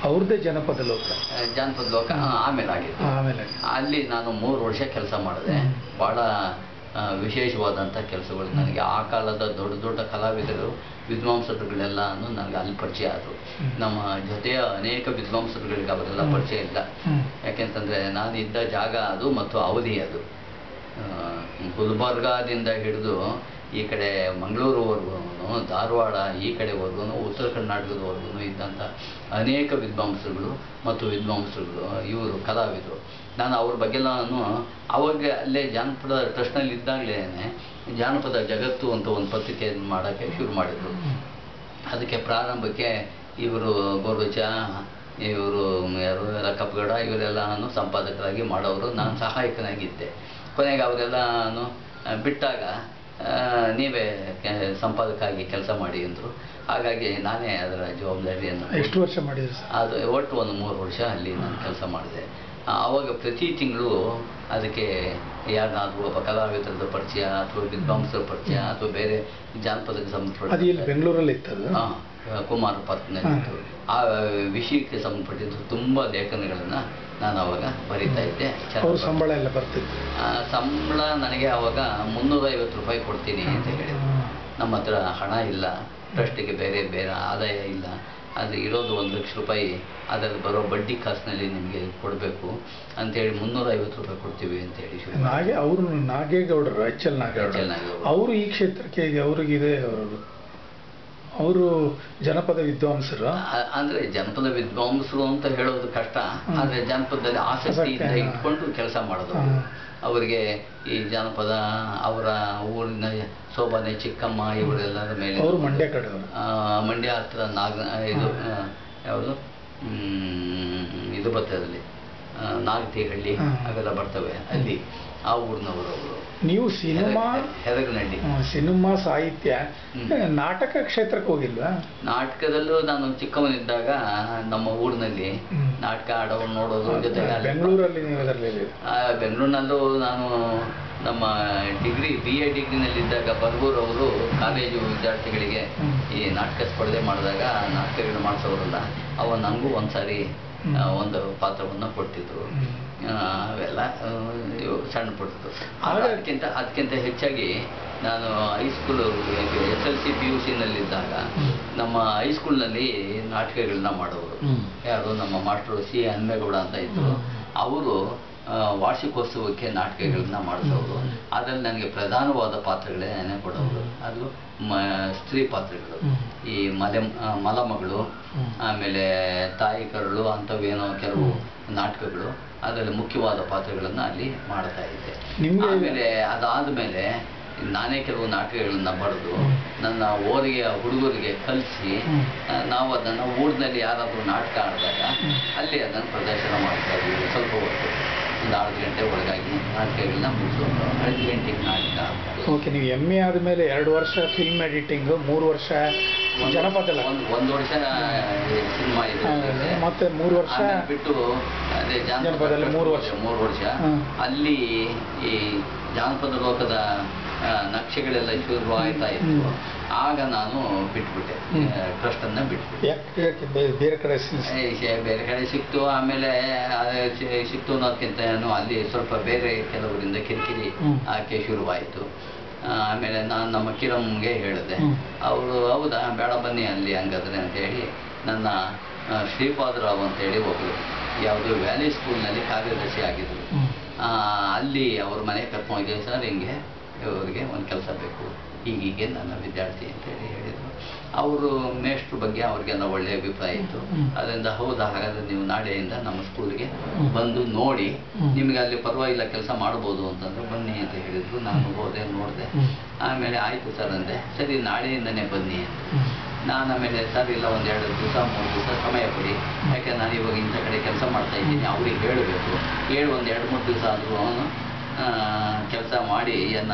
ಅವ್ರದ್ದೇ ಜನಪದ ಲೋಕ ಆಮೇಲೆ ಆಗಿತ್ತು. ಅಲ್ಲಿ ನಾನು 3 ವರ್ಷ ಕೆಲಸ ಮಾಡಿದೆ. ಭಾಳ ವಿಶೇಷವಾದಂಥ ಕೆಲಸಗಳು. ನನಗೆ ಆ ಕಾಲದ ದೊಡ್ಡ ದೊಡ್ಡ ಕಲಾವಿದರು, ವಿದ್ವಾಂಸರುಗಳೆಲ್ಲನೂ ನನಗೆ ಅಲ್ಲಿ ಪರಿಚಯ ಆದರು. ನಮ್ಮ ಜೊತೆಯ ಅನೇಕ ವಿದ್ವಾಂಸರುಗಳಿಗೆ ಅವರೆಲ್ಲ ಪರಿಚಯ ಇಲ್ಲ. ಯಾಕೆಂತಂದರೆ ನಾನು ಇದ್ದ ಜಾಗ ಅದು ಮತ್ತು ಅವಧಿ ಅದು. ಗುಲ್ಬರ್ಗಾದಿಂದ ಹಿಡಿದು ಈ ಕಡೆ ಮಂಗಳೂರುವರೆಗೂ, ಧಾರವಾಡ ಈ ಕಡೆವರೆಗೂ, ಉತ್ತರ ಕರ್ನಾಟಕದವರೆಗೂ ಇದ್ದಂಥ ಅನೇಕ ವಿದ್ವಾಂಸರುಗಳು ಮತ್ತು ಇವರು ಕಲಾವಿದರು. ನಾನು ಅವ್ರ ಬಗ್ಗೆಲ್ಲೂ ಅವಾಗ ಅಲ್ಲೇ ಜಾನಪದ ಟ್ರಸ್ಟ್ನಲ್ಲಿ ಇದ್ದಾಗಲೇ ಜಾನಪದ ಜಗತ್ತು ಅಂತ ಒಂದು ಪತ್ರಿಕೆಯನ್ನು ಮಾಡೋಕ್ಕೆ ಶುರು ಮಾಡಿದರು. ಅದಕ್ಕೆ ಪ್ರಾರಂಭಕ್ಕೆ ಇವರು ಗೋರುಚ, ಇವರು ಯಾರು ಕಪ್ಪಗೌಡ ಇವರೆಲ್ಲನೂ ಸಂಪಾದಕರಾಗಿ ಮಾಡೋರು, ನಾನು ಸಹಾಯಕನಾಗಿದ್ದೆ. ಕೊನೆಗೆ ಅವರೆಲ್ಲನೂ ಬಿಟ್ಟಾಗ ನೀವೇ ಸಂಪಾದಕ ಕೆಲಸ ಮಾಡಿ ಅಂದರು. ಹಾಗಾಗಿ ನಾನೇ ಅದರ ಜವಾಬ್ದಾರಿಯನ್ನು. ಎಷ್ಟು ವರ್ಷ ಮಾಡಿದ್ರಿ? ಅದು ಒಟ್ಟು ಒಂದು 3 ವರ್ಷ ಅಲ್ಲಿ ನಾನು ಕೆಲಸ ಮಾಡಿದೆ. ಆವಾಗ ಪ್ರತಿ ತಿಂಗಳು ಅದಕ್ಕೆ ಯಾರನ್ನಾದರೂ ಒಬ್ಬ ಕಲಾವಿದರದ ಪರಿಚಯ ಅಥವಾ ವಿದ್ವಾಂಸರ ಪರಿಚಯ ಅಥವಾ ಬೇರೆ ಜಾನಪದಕ್ಕೆ ಸಂಬಂಧಪಟ್ಟ ಬೆಂಗಳೂರಲ್ಲಿ ಇತ್ತು. ಕುಮಾರ ಪಾರ್ಕ್ನಲ್ಲಿತ್ತು. ಆ ವಿಷಯಕ್ಕೆ ಸಂಬಂಧಪಟ್ಟಿದ್ದು ತುಂಬ ಲೇಖನಗಳನ್ನು ನಾನು ಅವಾಗ ಬರೀತಾ ಇದ್ದೆ. ಸಂಬಳ ಎಲ್ಲ ಬರ್ತಿತ್ತು? ಸಂಬಳ ನನಗೆ ಅವಾಗ 350 ರೂಪಾಯಿ ಕೊಡ್ತೀನಿ ಅಂತ ಹೇಳಿದ್ರು. ನಮ್ಮ ಹತ್ರ ಹಣ ಇಲ್ಲ, ಟ್ರಸ್ಟಿಗೆ ಬೇರೆ ಆದಾಯ ಇಲ್ಲ, ಅದು ಇರೋದು 1 ಲಕ್ಷ ರೂಪಾಯಿ, ಅದರಲ್ಲಿ ಬರೋ ಬಡ್ಡಿ ಕಾಸಿನಲ್ಲಿ ನಿಮಗೆ ಕೊಡಬೇಕು ಅಂತೇಳಿ 350 ರೂಪಾಯಿ ಕೊಡ್ತೀವಿ ಅಂತೇಳಿ ಅವರು ನಾಗೇಗೌಡರು, HL ನಾಗೇಗೌಡ ಅವರು ಈ ಕ್ಷೇತ್ರಕ್ಕೆ ಅವ್ರಿಗಿದೆ. ಅವರು ಜನಪದ ವಿದ್ವಾಂಸರು. ಅಂದರೆ ಜನಪದ ವಿದ್ವಾಂಸರು ಅಂತ ಹೇಳೋದು ಕಷ್ಟ, ಆದರೆ ಜನಪದದಲ್ಲಿ ಆಸಕ್ತಿಯಿಂದ ಇಟ್ಕೊಂಡು ಕೆಲಸ ಮಾಡೋದು. ಅವರಿಗೆ ಈ ಜಾನಪದ ಅವರ ಊರಿನ ಶೋಭನೆ ಚಿಕ್ಕಮ್ಮ ಇವರೆಲ್ಲರ ಮೇಲೆ. ಅವರು ಮಂಡ್ಯ ಕಡೆಯವರು. ಮಂಡ್ಯ ಹತ್ರ ಇದು ಯಾವುದು ಇದು ಬರ್ತದಲ್ಲಿ ನಾಗತಿಹಳ್ಳಿ ಅವೆಲ್ಲ ಬರ್ತವೆ, ಅಲ್ಲಿ ಆ ಊರಿನವರು ಅವರು. ನೀವು ಸಿನಿಮಾ ಹೆರಗನಹಳ್ಳಿ ಸಿನಿಮಾ ಸಾಹಿತ್ಯ ನಾಟಕ ಕ್ಷೇತ್ರಕ್ಕೆ ಹೋಗಿಲ್ವಾ? ನಾಟಕದಲ್ಲೂ ನಾನು ಚಿಕ್ಕವನಿದ್ದಾಗ ನಮ್ಮ ಊರಿನಲ್ಲಿ ನಾಟಕ ಆಡೋರು ನೋಡೋದು ಜೊತೆಗೆ ಬೆಂಗಳೂರಲ್ಲಿ ನೀವು ಅದರಲ್ಲಿ ಬೆಂಗಳೂರಿನಲ್ಲೂ ನಾನು ನಮ್ಮ BA ಡಿಗ್ರಿನಲ್ಲಿದ್ದಾಗ ಬರ್ಗೂರ್ ಅವರು ಕಾಲೇಜು ವಿದ್ಯಾರ್ಥಿಗಳಿಗೆ ಈ ನಾಟಕ ಸ್ಪರ್ಧೆ ಮಾಡಿದಾಗ ನಾಟಕಗಳು ಮಾಡಿಸೋರಲ್ಲ, ಅವ ನನಗೂ ಒಂದ್ಸಾರಿ ಒಂದು ಪಾತ್ರವನ್ನು ಕೊಟ್ಟಿದ್ರು. ಅವೆಲ್ಲ ಸಣ್ಣ ಪುಟ್ಟದ್ದು. ಅದಕ್ಕಿಂತ ಹೆಚ್ಚಾಗಿ ನಾನು ಹೈಸ್ಕೂಲ್ SLC PUC ನಲ್ಲಿದ್ದಾಗ ನಮ್ಮ ಹೈಸ್ಕೂಲ್ನಲ್ಲಿ ನಾಟಕಗಳನ್ನ ಮಾಡೋರು. ಯಾರು ನಮ್ಮ ಮಾಸ್ಟರು C ಹನ್ಮೇಗೌಡ ಅಂತ ಇದ್ರು, ಅವರು ವಾರ್ಷಿಕೋತ್ಸವಕ್ಕೆ ನಾಟಕಗಳನ್ನ ಮಾಡಿಸೋರು. ಅದರಲ್ಲಿ ನನಗೆ ಪ್ರಧಾನವಾದ ಪಾತ್ರಗಳೇ ನೆನೆ ಕೊಡೋರು. ಅದು ಸ್ತ್ರೀ ಪಾತ್ರಗಳು, ಈ ಮಲಮಗಳು, ಆಮೇಲೆ ತಾಯಿ ಕರಳು ಅಂಥವೇನೋ ಕೆಲವು ನಾಟಕಗಳು, ಅದರಲ್ಲಿ ಮುಖ್ಯವಾದ ಪಾತ್ರಗಳನ್ನು ಅಲ್ಲಿ ಮಾಡ್ತಾ ಇದ್ದೆ. ಆಮೇಲೆ ಅದಾದಮೇಲೆ ನಾನೇ ಕೆಲವು ನಾಟಕಗಳನ್ನ ಬರೆದು ನನ್ನ ಓರಿಗೆ ಹುಡುಗರಿಗೆ ಕಲಿಸಿ ನಾವು ಅದನ್ನು ಊರಿನಲ್ಲಿ ಯಾರಾದರೂ ನಾಟಕ ಆಡಿದಾಗ ಅಲ್ಲಿ ಅದನ್ನು ಪ್ರದರ್ಶನ ಮಾಡ್ತಾ ಇದ್ವಿ. ಸ್ವಲ್ಪ ಹೊತ್ತು ಒಂದು 6 ಗಂಟೆ ಒಳಗಾಗಿ ನಾಟಕಗಳನ್ನ ಮುಗಿಸೋದು. 5 ಗಂಟೆಗೆ ನಾಟಕ. ಓಕೆ, ನೀವು MA ಆದಮೇಲೆ 2 ವರ್ಷ ಫಿಲ್ಮ್ ಎಡಿಟಿಂಗ್, 3 ವರ್ಷ ಜನಪದ, ಒಂದು ವರ್ಷ ಸಿನಿಮಾ ಇದೆ, ಮತ್ತೆ 3 ವರ್ಷ ಬಿಟ್ಟು ಅದೇ ಜಾನಪದದಲ್ಲಿ 3 ವರ್ಷ ಅಲ್ಲಿ ಈ ಜಾನಪದ ಲೋಕದ ನಕ್ಷೆಗಳೆಲ್ಲ ಶುರುವಾಗ್ತಾ ಇತ್ತು. ಆಗ ನಾನು ಬಿಟ್ಬಿಟ್ಟೆ, ಟ್ರಸ್ಟನ್ನು ಬಿಟ್ಬಿಟ್ಟೆ. ಬೇರೆ ಕಡೆ ಸಿಕ್ತು. ಆಮೇಲೆ ಸಿಕ್ತು ಅನ್ನೋದಕ್ಕಿಂತ ಅಲ್ಲಿ ಸ್ವಲ್ಪ ಬೇರೆ ಕೆಲವರಿಂದ ಕಿರಿಕಿರಿ ಆಕೆ ಶುರುವಾಯಿತು. ಆಮೇಲೆ ನಾನು ನಮ್ಮ ಕಿರಮ್ಗೆ ಹೇಳಿದೆ. ಅವರು ಹೌದಾ ಬೇಡ ಬನ್ನಿ ಅಲ್ಲಿ ಹಂಗಾದ್ರೆ ಅಂತ ಹೇಳಿ ನನ್ನ ಶ್ರೀಪಾದರಾವ್ ಅಂತೇಳಿ ಒಬ್ಬರು ಯಾವುದೋ ವ್ಯಾಲಿ ಸ್ಕೂಲ್ನಲ್ಲಿ ಕಾರ್ಯದರ್ಶಿ ಆಗಿದ್ರು. ಅಲ್ಲಿ ಅವ್ರ ಮನೆ ಕರ್ಕೊಂಡಿದ್ದೆ. ಸರ್ ಹಿಂಗೆ ಇವರಿಗೆ ಒಂದು ಕೆಲಸ ಬೇಕು, ಹೀಗೀಗೆ ನನ್ನ ವಿದ್ಯಾರ್ಥಿ ಅಂತೇಳಿ ಹೇಳಿದರು. ಅವರು ಮೇಷ್ಟ್ರ ಬಗ್ಗೆ ಅವ್ರಿಗೆಲ್ಲ ಒಳ್ಳೆಯ ಅಭಿಪ್ರಾಯ ಇತ್ತು. ಅದರಿಂದ ಹೌದಾ ಹಾಗಾದರೆ ನೀವು ನಾಳೆಯಿಂದ ನಮ್ಮ ಸ್ಕೂಲ್ಗೆ ಬಂದು ನೋಡಿ, ನಿಮಗೆ ಅಲ್ಲಿ ಪರವಾಗಿಲ್ಲ ಕೆಲಸ ಮಾಡ್ಬೋದು ಅಂತಂದ್ರೆ ಬನ್ನಿ ಅಂತ ಹೇಳಿದ್ರು. ನಾನು ಹೋದೆ, ನೋಡಿದೆ. ಆಮೇಲೆ ಆಯಿತು ಸರ್ ಅಂದೆ. ಸರಿ ನಾಳೆಯಿಂದನೇ ಬನ್ನಿ ಅಂತ. ನಾನು ಆಮೇಲೆ ಸರ್ ಇಲ್ಲ 1-2 ದಿವಸ 3 ದಿವಸ ಸಮಯ ಕೊಡಿ, ಯಾಕೆ ನಾನು ಇವಾಗ ಇಂಥ ಕಡೆ ಕೆಲಸ ಮಾಡ್ತಾ ಇದ್ದೀನಿ, ಅವ್ರಿಗೆ ಹೇಳಬೇಕು. ಹೇಳಿ 1-2-3 ದಿವಸ ಆದರೂ ಕೆಲಸ ಮಾಡಿ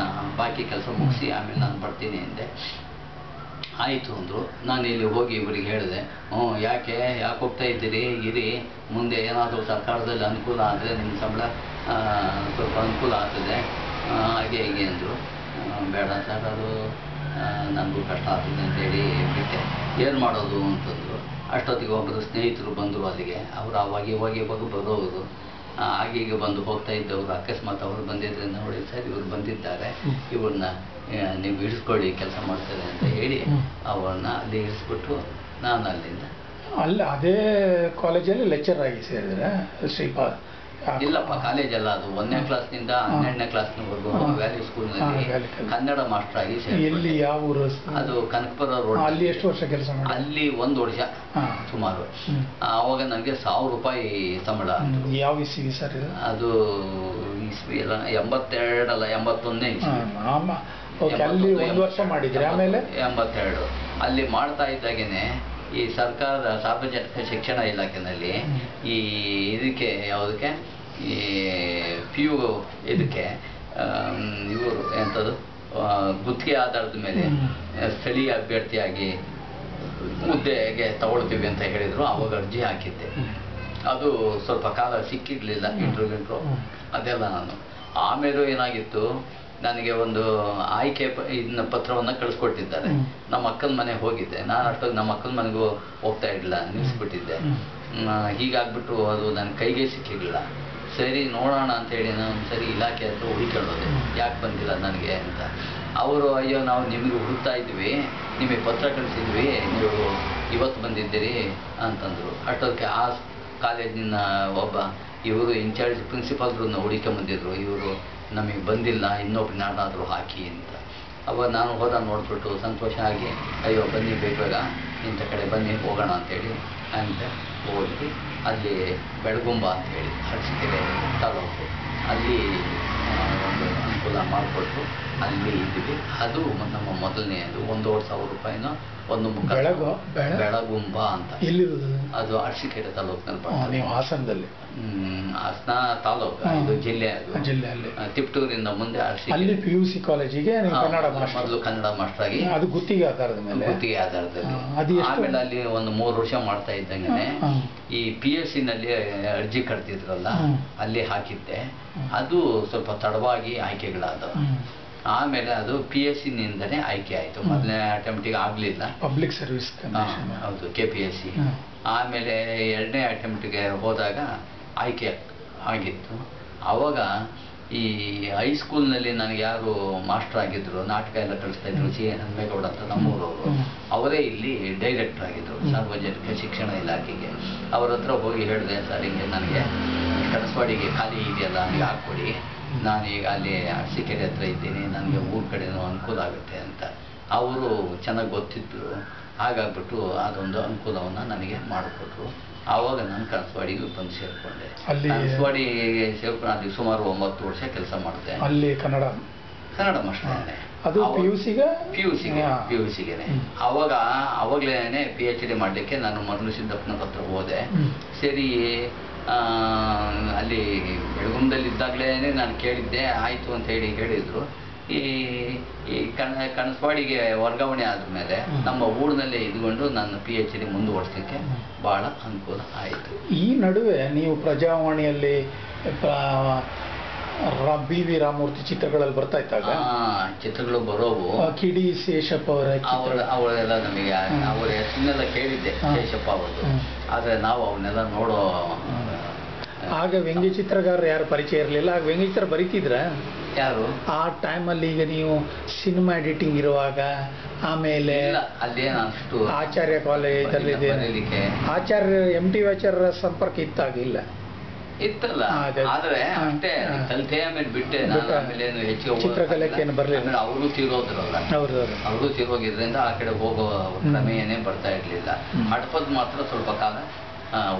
ಬಾಕಿ ಕೆಲಸ ಮುಗಿಸಿ ಆಮೇಲೆ ನಾನು ಬರ್ತೀನಿ ಅಂದೆ. ಆಯಿತು ಅಂದರು. ನಾನು ಇಲ್ಲಿ ಹೋಗಿ ಇವರಿಗೆ ಹೇಳಿದೆ, ಯಾಕೆ ಹೋಗ್ತಾ ಇದ್ದೀರಿ, ಇರಿ, ಮುಂದೆ ಏನಾದರೂ ಸರ್ಕಾರದಲ್ಲಿ ಅನುಕೂಲ ಆದರೆ ನಿಮ್ಮ ಸಂಬಳ ಸ್ವಲ್ಪ ಅನುಕೂಲ ಆಗ್ತದೆ, ಹಾಗೆ ಹೀಗೆ ಅಂದರು. ಬೇಡ ಸರ್, ಅದು ನನಗೂ ಕಷ್ಟ ಆಗ್ತದೆ ಅಂತೇಳಿ ಬಿಟ್ಟೆ. ಏನು ಮಾಡೋದು ಅಂತಂದರು. ಅಷ್ಟೊತ್ತಿಗೆ ಒಬ್ಬರು ಸ್ನೇಹಿತರು ಬಂದರು ಅಲ್ಲಿಗೆ. ಅವರು ಅವಾಗ ಬರೋರು, ಹಾಗೆ ಬಂದು ಹೋಗ್ತಾ ಇದ್ದವರು. ಅಕಸ್ಮಾತ್ ಅವರು ಬಂದಿದ್ರೆ ನೋಡಿ ಸರ್ ಇವರು ಬಂದಿದ್ದಾರೆ, ಇವ್ರನ್ನ ನೀವು ಇಳಿಸ್ಕೊಳ್ಳಿ, ಕೆಲಸ ಮಾಡ್ತಾರೆ ಅಂತ ಹೇಳಿ ಅವ್ರನ್ನ ಅಲ್ಲಿ ಇಳಿಸ್ಬಿಟ್ಟು ನಾನು ಅಲ್ಲಿಂದ ಅದೇ ಕಾಲೇಜಲ್ಲಿ ಲೆಕ್ಚರ್ ಆಗಿ ಸೇರಿದ್ರೆ ಶ್ರೀಪಾದ್? ಇಲ್ಲಪ್ಪ, ಕಾಲೇಜ್ ಅಲ್ಲ, ಅದು 1ನೇ ಕ್ಲಾಸ್ನಿಂದ 12ನೇ ಕ್ಲಾಸ್ನವರೆಗೂ ವ್ಯಾಲಿ ಸ್ಕೂಲ್ನಲ್ಲಿ ಕನ್ನಡ ಮಾಸ್ಟರ್ ಆಗಿ ಸೇರಿದೆ. ಎಲ್ಲಿ, ಯಾವ ಊರು ಅದು? ಕನಕಪುರ ರೋಡ್. ಅಲ್ಲಿ ಎಷ್ಟು ವರ್ಷ ಕೆಲಸ ಮಾಡಿ? ಅಲ್ಲಿ 1 ವರ್ಷ ಸುಮಾರು. ಆವಾಗ ನನಗೆ 1000 ರೂಪಾಯಿ ಸಂಬಳ. ಯಾವ ಇಸ್ವಿ ಸರ್ ಇದು? ಅದು ಇಸ್ವಿ ಎಲ್ಲ 82 ಅಲ್ಲ 81ನೇ ಇಸ್ವಿ. ಅಲ್ಲಿ 1 ವರ್ಷ ಮಾಡಿದ್ರೆ ಆಮೇಲೆ 82 ಅಲ್ಲಿ ಮಾಡ್ತಾ ಇದ್ದಾಗೇನೆ ಈ ಸರ್ಕಾರದ ಸಾರ್ವಜನಿಕ ಶಿಕ್ಷಣ ಇಲಾಖೆನಲ್ಲಿ ಈ ಇದಕ್ಕೆ ಯಾವುದಕ್ಕೆ ಈ PU ಇದಕ್ಕೆ ಇವರು ಎಂಥದ್ದು ಗುತ್ತಿಗೆ ಆಧಾರದ ಮೇಲೆ ಸ್ಥಳೀಯ ಅಭ್ಯರ್ಥಿಯಾಗಿ ಹುದ್ದೆಗೆ ತಗೊಳ್ತೀವಿ ಅಂತ ಹೇಳಿದರು. ಆವಾಗ ಅರ್ಜಿ ಹಾಕಿದ್ದೆ. ಅದು ಸ್ವಲ್ಪ ಕಾಲ ಸಿಕ್ಕಿರಲಿಲ್ಲ, ಇಂಟರ್ವ್ಯೂ ಅದೆಲ್ಲ. ನಾನು ಆಮೇಲೂ ಏನಾಗಿತ್ತು, ನನಗೆ ಒಂದು ಆಯ್ಕೆ ಪತ್ರವನ್ನು ಕಳಿಸ್ಕೊಟ್ಟಿದ್ದಾರೆ. ನಮ್ಮ ಅಕ್ಕನ ಮನೆಗೆ ಹೋಗಿದ್ದೆ. ನಾನು ಅಷ್ಟೊಂದು ನಮ್ಮ ಅಕ್ಕನ ಮನೆಗೂ ಹೋಗ್ತಾ ಇರಲಿಲ್ಲ, ನಿಲ್ಲಿಸ್ಬಿಟ್ಟಿದ್ದೆ. ಹೀಗಾಗ್ಬಿಟ್ಟು ಅದು ನನ್ನ ಕೈಗೆ ಸಿಕ್ಕಿರಲಿಲ್ಲ. ಸರಿ ನೋಡೋಣ ಅಂತೇಳಿ ನಾನು ಸರಿ ಇಲಾಖೆ ಹತ್ರ ಹುಡುಕೊಳ್ಳೋದೆ, ಯಾಕೆ ಬಂದಿಲ್ಲ ನನಗೆ ಅಂತ. ಅವರು ಅಯ್ಯೋ ನಾವು ನಿಮಗೆ ಹುಡುಕ್ತಾ ಇದ್ವಿ, ನಿಮಗೆ ಪತ್ರ ಕಳಿಸಿದ್ವಿ, ನೀವು ಇವತ್ತು ಬಂದಿದ್ದೀರಿ ಅಂತಂದರು. ಅಷ್ಟೊತ್ತಿಗೆ ಆ ಕಾಲೇಜಿನ ಒಬ್ಬ ಇವರು ಇನ್ಚಾರ್ಜ್ ಪ್ರಿನ್ಸಿಪಾಲ್ರನ್ನ ಹುಡುಕೊಂಬಂದಿದ್ರು. ಇವರು ನಮಗೆ ಬಂದಿಲ್ಲ, ಇನ್ನೊಬ್ಬ ನಾನಾದರೂ ಹಾಕಿ ಅಂತ. ಅವಾಗ ನಾನು ಹೋದ ನೋಡ್ಬಿಟ್ಟು ಸಂತೋಷ ಆಗಿ ಅಯ್ಯೋ ಬನ್ನಿ ಬೇಗ ಇಂಥ ಕಡೆ ಬನ್ನಿ ಹೋಗೋಣ ಅಂತೇಳಿ ಅಂತ ಹೋಗಿ ಅಲ್ಲಿ ಬೆಳಗುಂಬ ಅಂತೇಳಿ ಅರಸೀಕೆರೆ ತಾಲೂಕು ಅಲ್ಲಿ ಒಂದು ಅನುಕೂಲ ಮಾಡಿಕೊಟ್ಟು ಅಲ್ಲಿ ಇದ್ವಿ. ಅದು ನಮ್ಮ ಮೊದಲನೆಯದು 1,500 ರೂಪಾಯಿನೋ 1 ಬೆಳಗುಂಬ ಅಂತ. ಎಲ್ಲಿರೋದು ಅದು ಅರಸೀಕೆರೆ ತಾಲೂಕಿನಲ್ಲಿ ಬರ್ತದೆ. ನೀವು ಹಾಸನದಲ್ಲಿ? ಹಾಸನ ತಾಲೂಕು, ಇದು ಜಿಲ್ಲೆ. ಅದು ಜಿಲ್ಲೆಯಲ್ಲಿ ತಿಪ್ಟೂರಿಂದ ಮುಂದೆ ಅಲ್ಲಿ PUC ಕಾಲೇಜಿಗೆ ಕನ್ನಡ ಮೊದಲು ಕನ್ನಡ ಮಾಸ್ಟರ್ ಆಗಿ, ಅದು ಗುತ್ತಿಗೆ ಆಧಾರದ ಮೇಲೆ. ಗುತ್ತಿಗೆ ಆಧಾರದಲ್ಲಿ. ಆಮೇಲೆ ಅಲ್ಲಿ ಒಂದು 3 ವರ್ಷ ಮಾಡ್ತಾ ಇದ್ದಂಗೆ ಈ PSC ನಲ್ಲಿ ಅರ್ಜಿ ಕಟ್ತಿದ್ರಲ್ಲ, ಅಲ್ಲಿ ಹಾಕಿದ್ದೆ. ಅದು ಸ್ವಲ್ಪ ತಡವಾಗಿ ಆಯ್ಕೆಗಳಾದವು. ಆಮೇಲೆ ಅದು PSC ನಿಂದನೇ ಆಯ್ಕೆ ಆಯಿತು. ಮೊದಲನೇ ಅಟೆಂಪ್ಟಿಗೆ ಆಗಲಿಲ್ಲ, ಪಬ್ಲಿಕ್ ಸರ್ವಿಸ್ ಕಮಿಷನ್. ಹೌದು, KPSC. ಆಮೇಲೆ 2ನೇ ಅಟೆಂಪ್ಟಿಗೆ ಹೋದಾಗ ಆಯ್ಕೆ ಆಗಿತ್ತು. ಆವಾಗ ಈ ಹೈಸ್ಕೂಲ್ನಲ್ಲಿ ನನಗೆ ಯಾರು ಮಾಸ್ಟರ್ ಆಗಿದ್ರು, ನಾಟಕ ಎಲ್ಲ ಕಳಿಸ್ತಾ ಇದ್ರು, CN ಹನುಮೇಗೌಡ ಅಂತ ನಮ್ಮೂರವರು, ಅವರೇ ಇಲ್ಲಿ ಡೈರೆಕ್ಟರ್ ಆಗಿದ್ರು ಸಾರ್ವಜನಿಕ ಶಿಕ್ಷಣ ಇಲಾಖೆಗೆ. ಅವ್ರ ಹತ್ರ ಹೋಗಿ ಹೇಳಿದೆ, ಸರ್ ಹಿಂಗೆ ನನಗೆ ಕನಸವಾಡಿಗೆ ಖಾಲಿ ಇದೆಯಲ್ಲ, ನನಗೆ ಹಾಕ್ಕೊಡಿ, ನಾನೀಗ ಅಲ್ಲಿ ಅರಸೀಕೆರೆ ಹತ್ರ ಇದ್ದೀನಿ, ನನಗೆ ಊರ ಕಡೆನೂ ಅನುಕೂಲ ಆಗುತ್ತೆ ಅಂತ. ಅವರು ಚೆನ್ನಾಗಿ ಗೊತ್ತಿದ್ರು. ಹಾಗಾಗ್ಬಿಟ್ಟು ಅದೊಂದು ಅನುಕೂಲವನ್ನು ನನಗೆ ಮಾಡಿಕೊಟ್ರು. ಆವಾಗ ನಾನು ಕನಸವಾಡಿಗೆ ಬಂದು ಸೇರಿಕೊಂಡೆ. ಕನಸವಾಡಿಗೆ ಸೇರ್ಕೊಂಡು ಅಲ್ಲಿ ಸುಮಾರು 9 ವರ್ಷ ಕೆಲಸ ಮಾಡಿದೆ. ಅಲ್ಲಿ ಕನ್ನಡ ಮಾಸ್ಟರ್. ಅದು PUCಗೆ. ಅವಾಗಲೇ PhD ಮಾಡಲಿಕ್ಕೆ ನಾನು ಮರಳು ಸಿದ್ದಪ್ಪನ ಹತ್ರ ಹೋದೆ. ಸರಿ, ಅಲ್ಲಿ ಬೆಳಗುಂದಲ್ಲಿದ್ದಾಗಲೇ ನಾನು ಕೇಳಿದ್ದೆ, ಆಯಿತು ಅಂತ ಹೇಳಿದರು. ಈ ಕನಸವಾಡಿಗೆ ವರ್ಗಾವಣೆ ಆದಮೇಲೆ ನಮ್ಮ ಊರಿನಲ್ಲೇ ಇದ್ಕೊಂಡು ನನ್ನ PhD ಮುಂದುವರಿಸಲಿಕ್ಕೆ ಭಾಳ ಅನುಕೂಲ ಆಯಿತು. ಈ ನಡುವೆ ನೀವು ಪ್ರಜಾವಾಣಿಯಲ್ಲಿ BV ರಾಮಮೂರ್ತಿ ಚಿತ್ರಗಳಲ್ಲಿ ಬರ್ತಾ ಇದ್ದಾಗ ಚಿತ್ರಗಳು ಬರೋವು. ಕಿಡಿ ಶೇಷಪ್ಪ ಅವರೆಲ್ಲ ನಮಗೆ ಅವರ ಹೆಸರನ್ನೆಲ್ಲ ಕೇಳಿದ್ದೆ, ಶೇಷಪ್ಪ ಅವ್ರದ್ದು. ಆದರೆ ನಾವು ಅವನ್ನೆಲ್ಲ ನೋಡೋ. ಆಗ ವ್ಯಂಗ್ಯ ಚಿತ್ರಗಾರರು ಯಾರು ಪರಿಚಯ ಇರಲಿಲ್ಲ. ಆಗ ವ್ಯಂಗ್ಯ ಚಿತ್ರ ಬರೀತಿದ್ರ ಯಾರು ಆ ಟೈಮಲ್ಲಿ? ಈಗ ನೀವು ಸಿನಿಮಾ ಎಡಿಟಿಂಗ್ ಇರುವಾಗ, ಆಮೇಲೆ ಅಲ್ಲೇನಷ್ಟು ಆಚಾರ್ಯ ಕಾಲೇಜಲ್ಲಿ ಆಚಾರ್ಯ MT ಆಚಾರ್ಯರ ಸಂಪರ್ಕ ಇತ್ತಾಗಿಲ್ಲ ಇತ್ತಲ್ಲ. ಆದ್ರೆ ಅಷ್ಟೇ ಕಲಿತೆ, ಆಮೇಲೆ ಬಿಟ್ಟೆ ನಾನು. ಆಮೇಲೆ ಹೆಚ್ಚಿಗೆ ಚಿತ್ರಕಲೆಕ್ಕೇನು ಬರಲಿಲ್ಲ. ಅವರು ತೀರೋದ್ರಲ್ಲ, ಅವರು ತೀರೋಗಿದ್ರಿಂದ ಆ ಕಡೆ ಹೋಗೋ ಪ್ರಮೇಯನೇ ಬರ್ತಾ ಇರ್ಲಿಲ್ಲ. ಹಡಪದ್ ಮಾತ್ರ ಸ್ವಲ್ಪ ಕಾಲ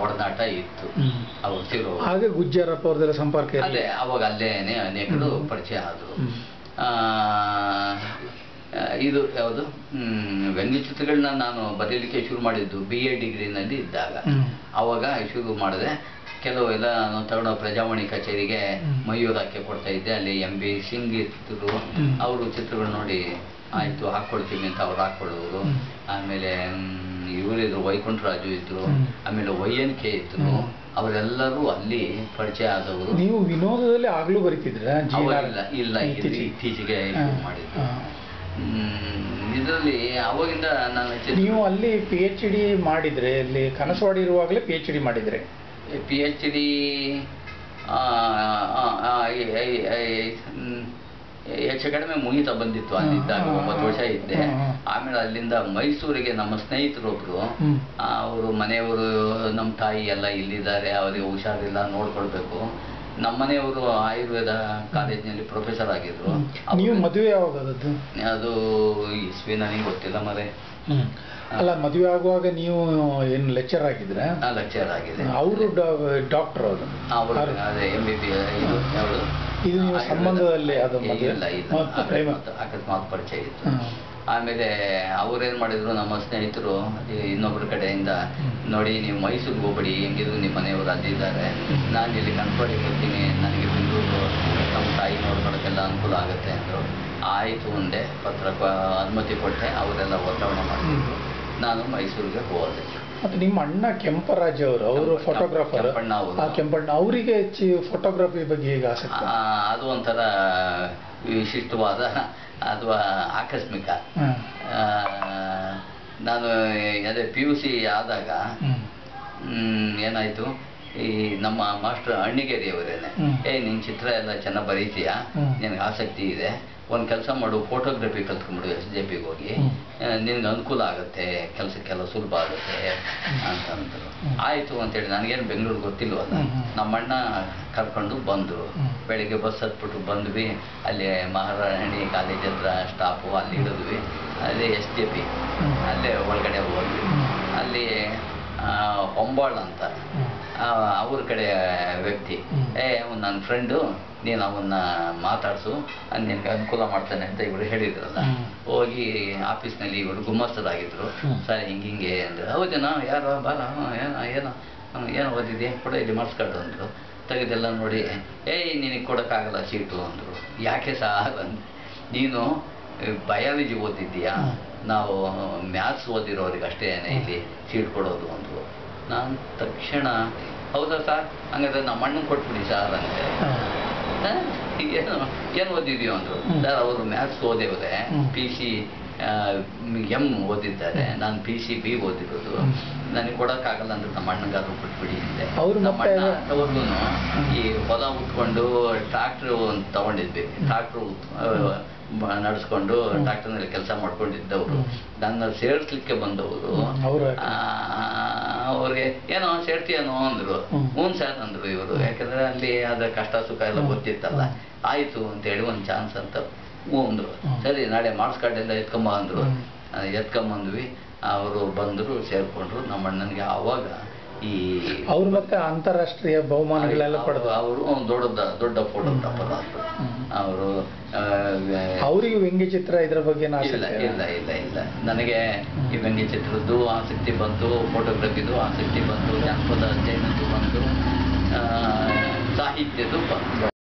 ಒಡನಾಟ ಇತ್ತು. ಅವ್ರು ತೀರೋ ಹಾಗೆ ಗುಜ್ಜರಪ್ಪ ಅವ್ರದೆಲ್ಲ ಸಂಪರ್ಕ ಅದೇ. ಅವಾಗ ಅಲ್ಲೇನೆ ಅನೇಕರು ಪರಿಚಯ ಆದರು. ಇದು ಯಾವುದು ವ್ಯಂಗ್ಯ ಚಿತ್ರಗಳನ್ನ ನಾನು ಬರೀಲಿಕ್ಕೆ ಶುರು ಮಾಡಿದ್ದು BA ಡಿಗ್ರಿನಲ್ಲಿ ಇದ್ದಾಗ. ಅವಾಗ ಶುರು ಮಾಡಿದೆ. ಕೆಲವೆಲ್ಲ ನಾನು ತಗೊಂಡು ಪ್ರಜಾವಾಣಿ ಕಚೇರಿಗೆ ಮಯೂರಕ್ಕೆ ಕೊಡ್ತಾ ಇದ್ದೆ. ಅಲ್ಲಿ MB ಸಿಂಗ್ ಇದ್ರು. ಅವರು ಚಿತ್ರಗಳು ನೋಡಿ ಆಯಿತು ಹಾಕ್ಕೊಳ್ತೀವಿ ಅಂತ ಅವ್ರು ಹಾಕ್ಕೊಳ್ಳೋರು. ಆಮೇಲೆ ಇವರಿದ್ರು, ವೈಕುಂಠರಾಜು ಇದ್ರು, ಆಮೇಲೆ YNK ಇದ್ರು. ಅವರೆಲ್ಲರೂ ಅಲ್ಲಿ ಪರಿಚಯ ಆದವರು. ನೀವು ವಿನೋದದಲ್ಲಿ ಆಗ್ಲೂ ಬರೀತಿದ್ರ? ಇಲ್ಲ, ಇತ್ತೀಚೆಗೆ ಮಾಡಿದ್ದು. ಇದರಲ್ಲಿ ಅವಾಗಿಂದ ನಾನು. ನೀವು ಅಲ್ಲಿ PhD ಮಾಡಿದ್ರೆ, ಅಲ್ಲಿ ಕನಸವಾಡಿ ಇರುವಾಗಲೇ PhD ಮಾಡಿದ್ರೆ? PhD ಹೆಚ್ಚು ಕಡಿಮೆ ಮುಗಿತಾ ಬಂದಿತ್ತು. ಅಲ್ಲಿದ್ದಾಗ 9 ವರ್ಷ ಇದ್ದೆ. ಆಮೇಲೆ ಅಲ್ಲಿಂದ ಮೈಸೂರಿಗೆ ನಮ್ಮ ಸ್ನೇಹಿತರೊಬ್ರು, ಅವರು ಮನೆಯವರು, ನಮ್ಮ ತಾಯಿ ಎಲ್ಲ ಇಲ್ಲಿದ್ದಾರೆ, ಅವರಿಗೆ ಹುಷಾರಿಲ್ಲ, ನೋಡ್ಕೊಳ್ಬೇಕು. ನಮ್ಮನೆಯವರು ಆಯುರ್ವೇದ ಕಾಲೇಜಿನಲ್ಲಿ ಪ್ರೊಫೆಸರ್ ಆಗಿದ್ರು. ನೀವು ಮದುವೆ ಯಾವಾಗ? ಅದು ಇಸ್ವಿ ನನಗೆ ಗೊತ್ತಿಲ್ಲ ಮರೆ. ಅಲ್ಲ, ಮದುವೆ ಆಗುವಾಗ ನೀವು ಏನು ಲೆಕ್ಚರ್ ಆಗಿದ್ರ? ಲೆಕ್ಚರ್ ಆಗಿದೆ. ಅವರು ಡಾಕ್ಟರ್? ಅವರು ಅದೇ MBBS. ಇದು ನೀವು ಸಂಬಂಧದಲ್ಲಿ ಅದು ಅಕಸ್ಮಾತ್ ಪರಿಚಯ ಇತ್ತು. ಆಮೇಲೆ ಅವ್ರೇನು ಮಾಡಿದ್ರು, ನಮ್ಮ ಸ್ನೇಹಿತರು ಇನ್ನೊಬ್ಬರ ಕಡೆಯಿಂದ, ನೋಡಿ ನೀವು ಮೈಸೂರಿಗೆ ಹೋಗ್ಬೇಡಿ, ಹೆಂಗಿದ್ರು ನಿಮ್ಮ ಮನೆಯವರು ಅಲ್ಲಿದ್ದಾರೆ, ನಾನು ಇಲ್ಲಿ ಕನಸವಾಡಿಗೆ ಬರ್ತೀನಿ, ನನಗೆ ಬೆಂಗಳೂರು ನಮ್ಮ ತಾಯಿ ನೋಡ್ಕೊಳ್ಳೋಕ್ಕೆಲ್ಲ ಅನುಕೂಲ ಆಗುತ್ತೆ ಅಂದರು. ಆಯಿತು ಒಂದೇ ಪತ್ರ ಅನುಮತಿ ಕೊಟ್ಟೆ. ಅವರೆಲ್ಲ ವರ್ಗಾವಣೆ ಮಾಡಿದ್ರು. ನಾನು ಮೈಸೂರಿಗೆ ಹೋದೆ. ಮತ್ತು ನಿಮ್ಮ ಅಣ್ಣ ಕೆಂಪರಾಜ್ ಅವರು ಫೋಟೋಗ್ರಾಫರ್. ಕೆಂಪಣ್ಣ ಅವರಿಗೆ ಫೋಟೋಗ್ರಫಿ ಬಗ್ಗೆ ಹೇಗೆ ಆಸಕ್ತಿ? ಅದು ಒಂಥರ ವಿಶಿಷ್ಟವಾದ ಅಥವಾ ಆಕಸ್ಮಿಕ. ನಾನು ಅದೇ PUC ಆದಾಗ ಏನಾಯಿತು, ಈ ನಮ್ಮ ಮಾಸ್ಟರ್ ಅಣ್ಣಿಗೇರಿಯವರೇನೆ, ನಿನ್ನ ಚಿತ್ರ ಎಲ್ಲ ಚೆನ್ನಾಗಿ ಬರೀತೀಯಾ, ನಿನಗೆ ಆಸಕ್ತಿ ಇದೆ, ಒಂದು ಕೆಲಸ ಮಾಡು, ಫೋಟೋಗ್ರಫಿ ಕಲ್ತ್ಕೊಂಡ್ಬಿಡು, SJPಗೆ ಹೋಗಿ, ನಿನಗೆ ಅನುಕೂಲ ಆಗುತ್ತೆ, ಕೆಲಸಕ್ಕೆಲ್ಲ ಸುಲಭ ಆಗುತ್ತೆ ಅಂತಂದರು. ಆಯಿತು ಅಂತೇಳಿ, ನನಗೇನು ಬೆಂಗಳೂರು ಗೊತ್ತಿಲ್ವಲ್ಲ, ನಮ್ಮಣ್ಣ ಕರ್ಕೊಂಡು ಬಂದರು. ಬೆಳಿಗ್ಗೆ ಬಸ್ ಹತ್ಬಿಟ್ಟು ಬಂದ್ವಿ. ಅಲ್ಲಿ ಮಹಾರಾಣಿ ಕಾಲೇಜ್ ಹತ್ರ ಸ್ಟಾಪು, ಅಲ್ಲಿ ಇಳಿದ್ವಿ. ಅದೇ SJP, ಅಲ್ಲೇ ಒಳಗಡೆ ಹೋದ್ವಿ. ಅಲ್ಲಿ ಹೊಂಬಾಳ್ ಅಂತ ಅವ್ರ ಕಡೆ ವ್ಯಕ್ತಿ, ನನ್ನ ಫ್ರೆಂಡು, ನೀನು ಅವನ್ನ ಮಾತಾಡಿಸು, ನಿನಗೆ ಅನುಕೂಲ ಮಾಡ್ತಾನೆ ಅಂತ ಇವರು ಹೇಳಿದ್ರಲ್ಲ. ಹೋಗಿ ಆಫೀಸ್ನಲ್ಲಿ ಇವರು ಗುಮ್ಮಸ್ತರಾಗಿದ್ರು. ಸರ್ ಹಿಂಗೆ ಅಂದ್ರೆ, ಹೌದೇನಾ, ಯಾರು ಬಾಲ, ಏನೋ ಓದಿದೆ, ಕೂಡ ಇಲ್ಲಿ ಮಾಡಿಸ್ಕೊಳ್ದು ಅಂದರು. ತೆಗೆದೆಲ್ಲ ನೋಡಿ, ನಿನಗೆ ಕೊಡೋಕ್ಕಾಗಲ್ಲ ಸೀಟು ಅಂದರು. ಯಾಕೆ ಸಾರ್ ಅಂದೆ, ನೀನು ಬಯಾಲಜಿ ಓದಿದ್ದೀಯಾ, ನಾವು ಮ್ಯಾಥ್ಸ್ ಓದಿರೋರಿಗೆ ಅಷ್ಟೇ ಇಲ್ಲಿ ಸೀಟ್ ಕೊಡೋದು ಅಂದರು. ನಾನು ತಕ್ಷಣ, ಹೌದಾ ಸರ್, ಹಂಗಾದ್ರೆ ನಮ್ಮ ಅಣ್ಣನ ಕೊಟ್ಬಿಡಿ ಸರ್ ಅಂತೆ. ಏನು ಓದಿದೀಯೋ ಅಂದರು. ಸರ್ ಅವರು ಮ್ಯಾಥ್ಸ್ ಓದಿವ್ರೆ, PC M ಓದಿದ್ದಾರೆ, ನಾನು PC-B ಓದಿರೋದು, ನನಗೆ ಕೊಡೋಕ್ಕಾಗಲ್ಲ ಅಂದ್ರೆ ನಮ್ಮ ಅಣ್ಣಗಾದ್ರು ಕೊಟ್ಬಿಡಿ ಅಂತೆ. ನಮ್ಮ ಅಣ್ಣ ಅವ್ರಿಗೂ ಈ ಹೊಲ ಉತ್ಕೊಂಡು ಟ್ರಾಕ್ಟ್ರು ತಗೊಂಡಿದ್ವಿ, ಟ್ರಾಕ್ಟ್ರು ನಡೆಸ್ಕೊಂಡು ಟ್ರಾಕ್ಟರ್ನಲ್ಲಿ ಕೆಲಸ ಮಾಡ್ಕೊಂಡಿದ್ದವರು. ನನ್ನ ಸೇರಿಸ್ಲಿಕ್ಕೆ ಬಂದವರು ಅವ್ರಿಗೆ ಏನೋ ಸೇರ್ತೀಯನೋ ಅಂದರು. ಹ್ಞೂ ಸರ್ ಅಂದರು ಇವರು, ಯಾಕಂದ್ರೆ ಅಲ್ಲಿ ಅದ್ರ ಕಷ್ಟ ಸುಖ ಎಲ್ಲ ಗೊತ್ತಿತ್ತಲ್ಲ. ಆಯಿತು ಅಂತೇಳಿ ಒಂದು ಚಾನ್ಸ್ ಅಂತ ಹ್ಞೂ ಅಂದರು. ಸರಿ ನಾಳೆ ಮಾಡಿಸ್ಕೊಂಡೆಲ್ಲ ಎತ್ಕೊಂಬ ಅಂದರು. ಎತ್ಕೊಂಬಂದ್ವಿ. ಅವರು ಬಂದರು, ಸೇರಿಕೊಂಡ್ರು. ನಮ್ಮ ಅಣ್ಣನಿಗೆ ಆವಾಗ ಈ ಅವ್ರ ಮತ್ತೆ ಅಂತಾರಾಷ್ಟ್ರೀಯ ಬಹುಮಾನಗಳೆಲ್ಲ ಪಡೆದು ಅವರು ದೊಡ್ಡ ಫೋಟೋಗ್ರಾಫರ್ ಆದರು. ಅವರು ಅವರಿಗೆ ವ್ಯಂಗ್ಯಚಿತ್ರ ಇದ್ರ ಬಗ್ಗೆ ಇಲ್ಲ ನನಗೆ ಈ ವ್ಯಂಗ್ಯಚಿತ್ರದ್ದು ಆಸಕ್ತಿ ಬಂತು, ಫೋಟೋಗ್ರಫಿದು ಆಸಕ್ತಿ ಬಂತು, ಜಾನಪದ ಅಧ್ಯಯನದ್ದು ಬಂತು, ಸಾಹಿತ್ಯದ್ದು ಬಂತು.